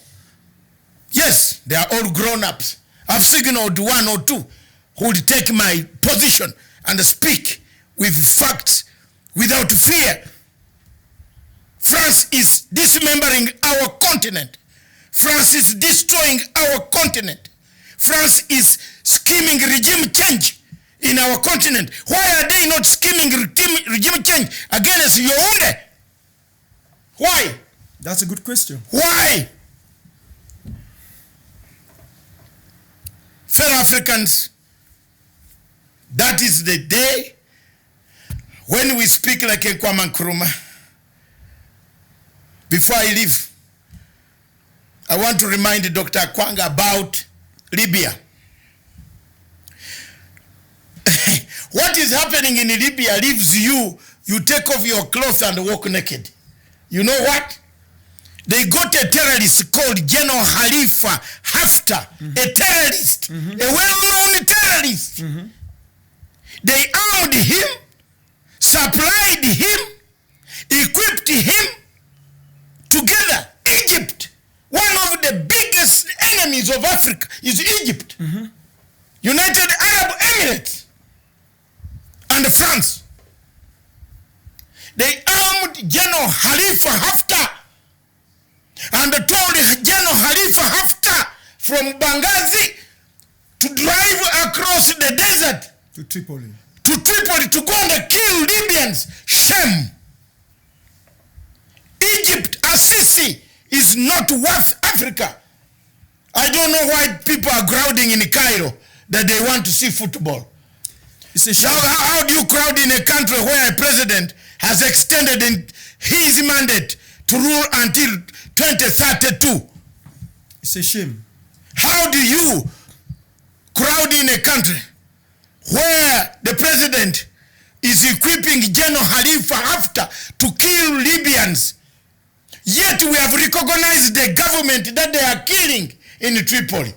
yes, they are all grown-ups. I've signaled 1 or 2 who will take my position and speak with facts, without fear. France is dismembering our continent. France is destroying our continent. France is scheming regime change in our continent. Why are they not scheming regime change against Yaoundé? Why? That's a good question. Why? Fellow Africans, that is the day when we speak like a Kwame Nkrumah. Before I leave, I want to remind Dr. AKWANGA about Libya. What is happening in Libya leaves you take off your clothes and walk naked. You know what? They got a terrorist called General Khalifa Haftar, a terrorist, a well-known terrorist. They armed him, supplied him, equipped him. Together, Egypt, one of the biggest enemies of Africa is Egypt, United Arab Emirates, and France. They armed General Khalifa Haftar and told General Khalifa Haftar from Benghazi to drive across the desert To Tripoli. to go and kill Libyans. Shame. Egypt, Assisi, is not worth Africa. I don't know why people are crowding in Cairo that they want to see football. It's a shame. How do you crowd in a country where a president has extended his mandate to rule until 2032? It's a shame. How do you crowd in a country where the president is equipping General Khalifa Haftar to kill Libyans, yet we have recognized the government that they are killing in Tripoli.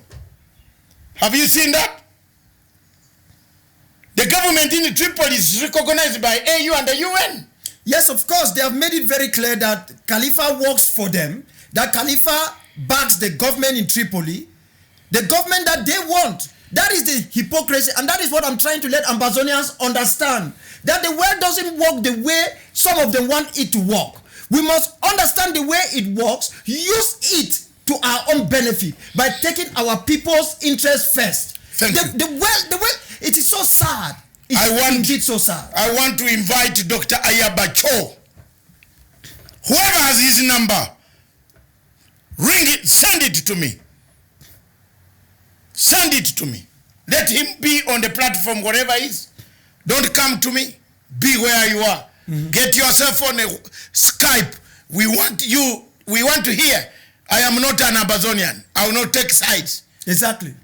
Have you seen that? The government in Tripoli is recognized by AU and the UN. Yes, of course. They have made it very clear that Khalifa works for them, that Khalifa backs the government in Tripoli, the government that they want. That is the hypocrisy, and that is what I'm trying to let Ambazonians understand, that the world doesn't work the way some of them want it to work. We must understand the way it works, use it to our own benefit by taking our people's interest first. Thank you. The world, it is so sad. It's indeed so sad. I want to invite Dr. Ayabacho. Whoever has his number, ring it, send it to me. Send it to me. Let him be on the platform wherever he is. Don't come to me. Be where you are. Get yourself on a Skype. We want to hear. I am not an Ambazonian. I will not take sides. Exactly.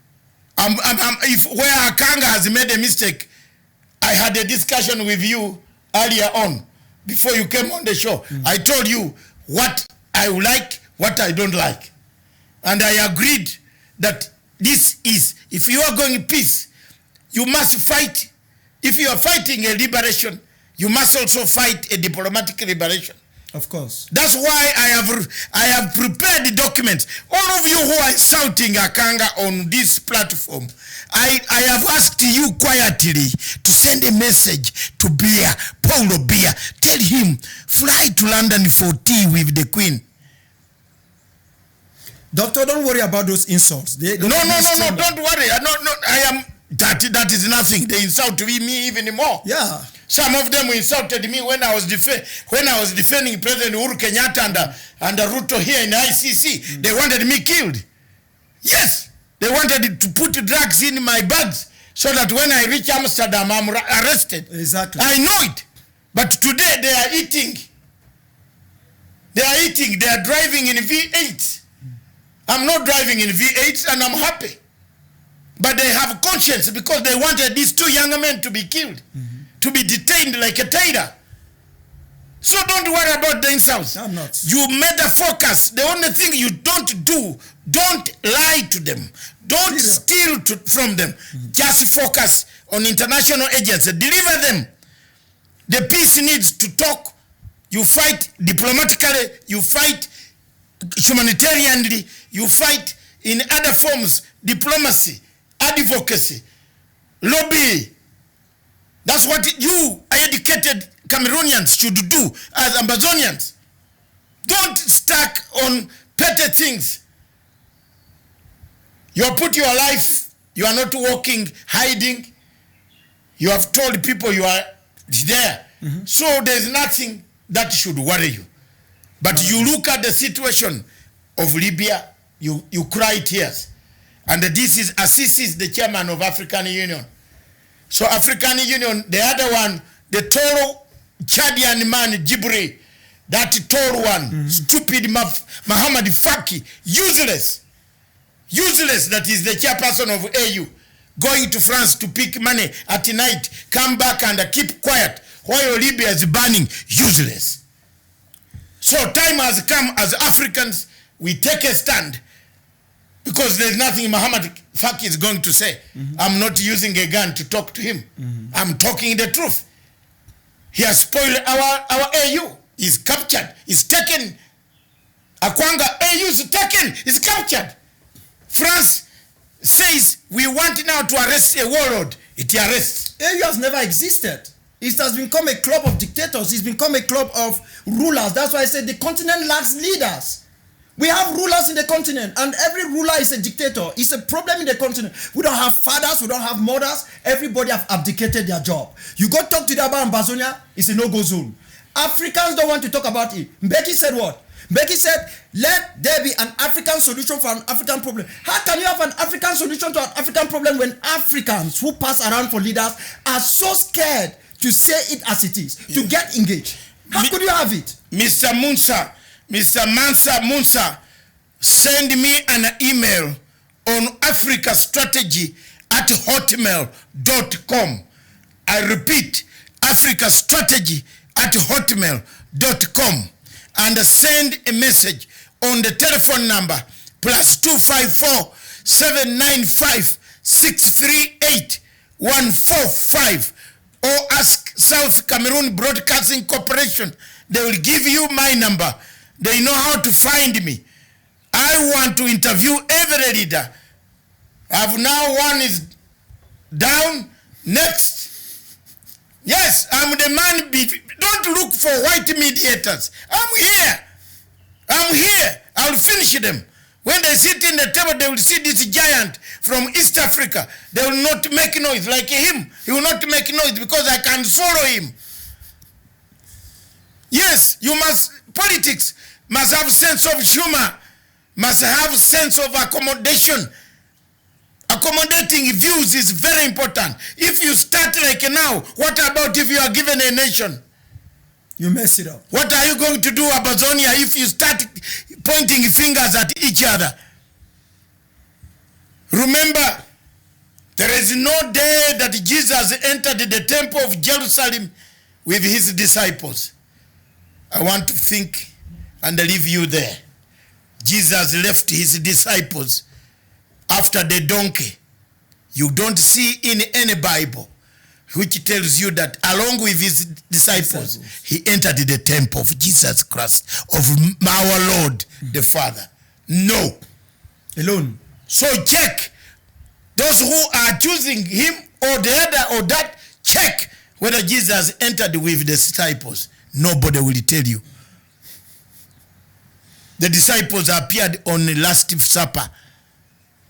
If where AKWANGA has made a mistake, I had a discussion with you earlier on, before you came on the show. I told you what I like, what I don't like. And I agreed that this is, if you are going peace, you must fight. If you are fighting a liberation, you must also fight a diplomatic liberation. Of course. That's why I have prepared the documents. All of you who are shouting AKWANGA on this platform, I have asked you quietly to send a message to Paulo Biya. Tell him, fly to London for tea with the Queen. Doctor, don't worry about those insults. No, don't worry. That is nothing. They insult me even more. Yeah. Some of them insulted me when I was defending President UHURU KENYATTA and Ruto here in the ICC. They wanted me killed. Yes. They wanted to put drugs in my bags so that when I reach Amsterdam, I'm arrested. Exactly. I know it. But today they are eating. They are driving in V8s. I'm not driving in V8s and I'm happy. But they have conscience because they wanted these two young men to be killed, to be detained like a tailor. So don't worry about the insults. I'm not. You made a focus. The only thing you don't do, don't lie to them. Don't steal from them. Just focus on international agencies. Deliver them. The peace needs to talk. You fight diplomatically. You fight humanitarianly. You fight in other forms. Diplomacy, advocacy, lobby. That's what you educated Cameroonians should do as Ambazonians. Don't stuck on petty things. You have put your life, you are not walking, hiding. You have told people you are there. So there's nothing that should worry you. But you look at the situation of Libya, you cry tears. And this is Assisi, the chairman of African Union. So African Union, the other one, the tall Chadian man, JUBILEE, that tall one, stupid Muhammad Faki, useless. Useless, that is the chairperson of AU, going to France to pick money at night, come back and keep quiet while Libya is burning, useless. So time has come as Africans, we take a stand. Because there's nothing Muhammad Faki is going to say. I'm not using a gun to talk to him. I'm talking the truth. He has spoiled our AU. He's captured. He's taken. AKWANGA AU is taken. He's captured. France says we want now to arrest a warlord. It arrests. AU has never existed. It has become a club of dictators. It's become a club of rulers. That's why I said the continent lacks leaders. We have rulers in the continent, and every ruler is a dictator. It's a problem in the continent. We don't have fathers, we don't have mothers. Everybody have abdicated their job. You go talk to them about Ambazonia, it's a no-go zone. Africans don't want to talk about it. Mbeki said what? Mbeki said, let there be an African solution for an African problem. How can you have an African solution to an African problem when Africans who pass around for leaders are so scared to say it as it is, to get engaged? How could you have it? Mr. Mansa Musa, send me an email on Africa strategy africastrategy@hotmail.com. I repeat, africastrategy@hotmail.com, and send a message on the telephone number +254 795 638 145, or ask South Cameroon Broadcasting Corporation. They will give you my number. They know how to find me. I want to interview every leader. I've now one is down. Next. Yes, I'm the man. Don't look for white mediators. I'm here. I'm here. I'll finish them. When they sit in the table, they will see this giant from East Africa. They will not make noise like him. He will not make noise because I can swallow him. Yes, you must, politics must have sense of humor, must have sense of accommodation. Accommodating views is very important. If you start like now, what about if you are given a nation? You mess it up. What are you going to do, Ambazonia, if you start pointing fingers at each other? Remember, there is no day that Jesus entered the temple of Jerusalem with his disciples. I want to think and leave you there. Jesus left his disciples after the donkey. You don't see in any Bible which tells you that along with his disciples, he entered the temple of Jesus Christ, of our Lord, the Father. No. Alone. So check. Those who are choosing him or the other or that, check whether Jesus entered with the disciples. Nobody will tell you. The disciples appeared on the Last Supper.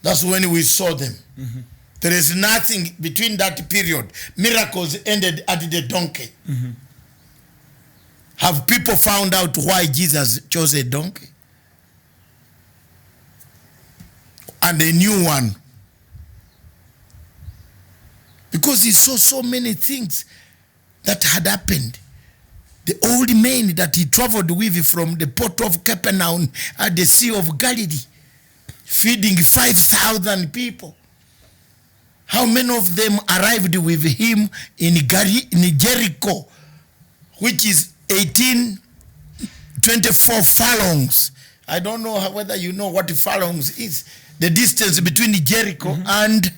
That's when we saw them. Mm-hmm. There is nothing between that period. Miracles ended at the donkey. Mm-hmm. Have people found out why Jesus chose a donkey? And a new one. Because he saw so many things that had happened. The old men that he traveled with from the port of Capernaum at the Sea of Galilee, feeding 5,000 people. How many of them arrived with him in Jericho, which is 1824 furlongs? I don't know whether you know what furlongs is. The distance between Jericho and...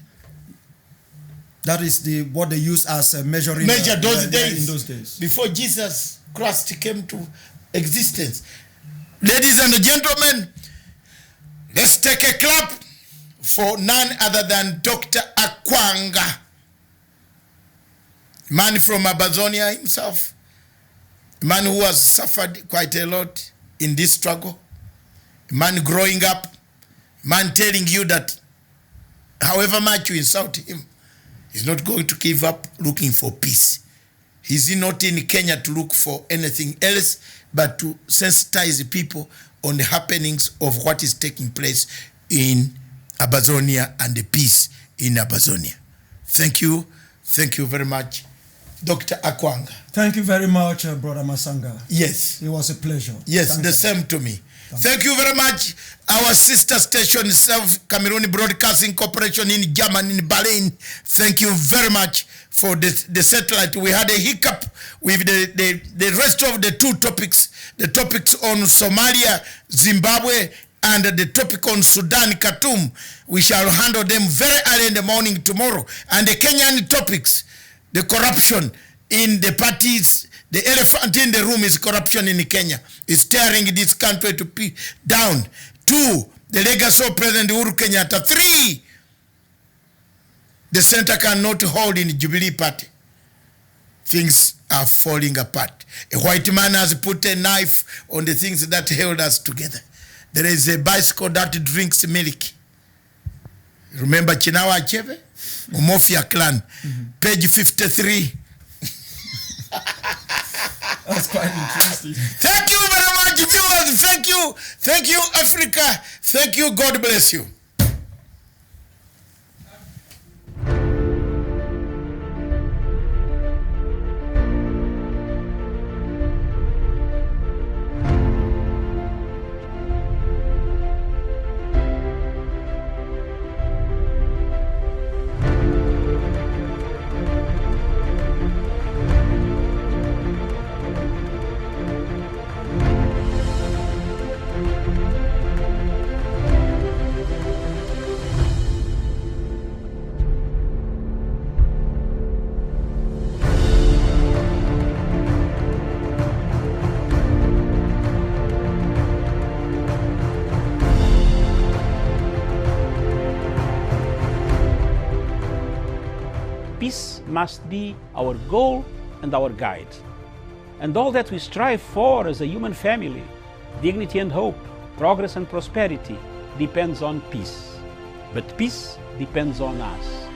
That is what they use as a measuring. Measure those days. In those days. Before Jesus Christ came to existence. Ladies and gentlemen, let's take a clap for none other than Dr. AKWANGA. Man from Ambazonia himself. A man who has suffered quite a lot in this struggle. A man growing up. A man telling you that however much you insult him, he's not going to give up looking for peace. He's not in Kenya to look for anything else but to sensitize people on the happenings of what is taking place in Ambazonia and the peace in Ambazonia. Thank you. Thank you very much, Dr. AKWANGA. Thank you very much, Brother Masanga. Yes. It was a pleasure. Yes, Thank the you. same to me. Thank you very much. Our sister station, South Cameroon Broadcasting Corporation in Germany, in Berlin. Thank you very much for the satellite. We had a hiccup with the rest of the two topics. The topics on Somalia, Zimbabwe, and the topic on Sudan, Khartoum. We shall handle them very early in the morning tomorrow. And the Kenyan topics, the corruption in the parties. The elephant in the room is corruption in Kenya. It's tearing this country to down. 2, the legacy of President UHURU KENYATTA. 3, the center cannot hold in the Jubilee party. Things are falling apart. A white man has put a knife on the things that held us together. There is a bicycle that drinks milk. Remember Chinawa Achebe? Umofia clan. Page 53. That's quite interesting. Thank you very much, viewers. Thank you. Thank you, Africa. Thank you. God bless you. must be our goal and our guide. And all that we strive for as a human family, dignity and hope, progress and prosperity, depends on peace. But peace depends on us.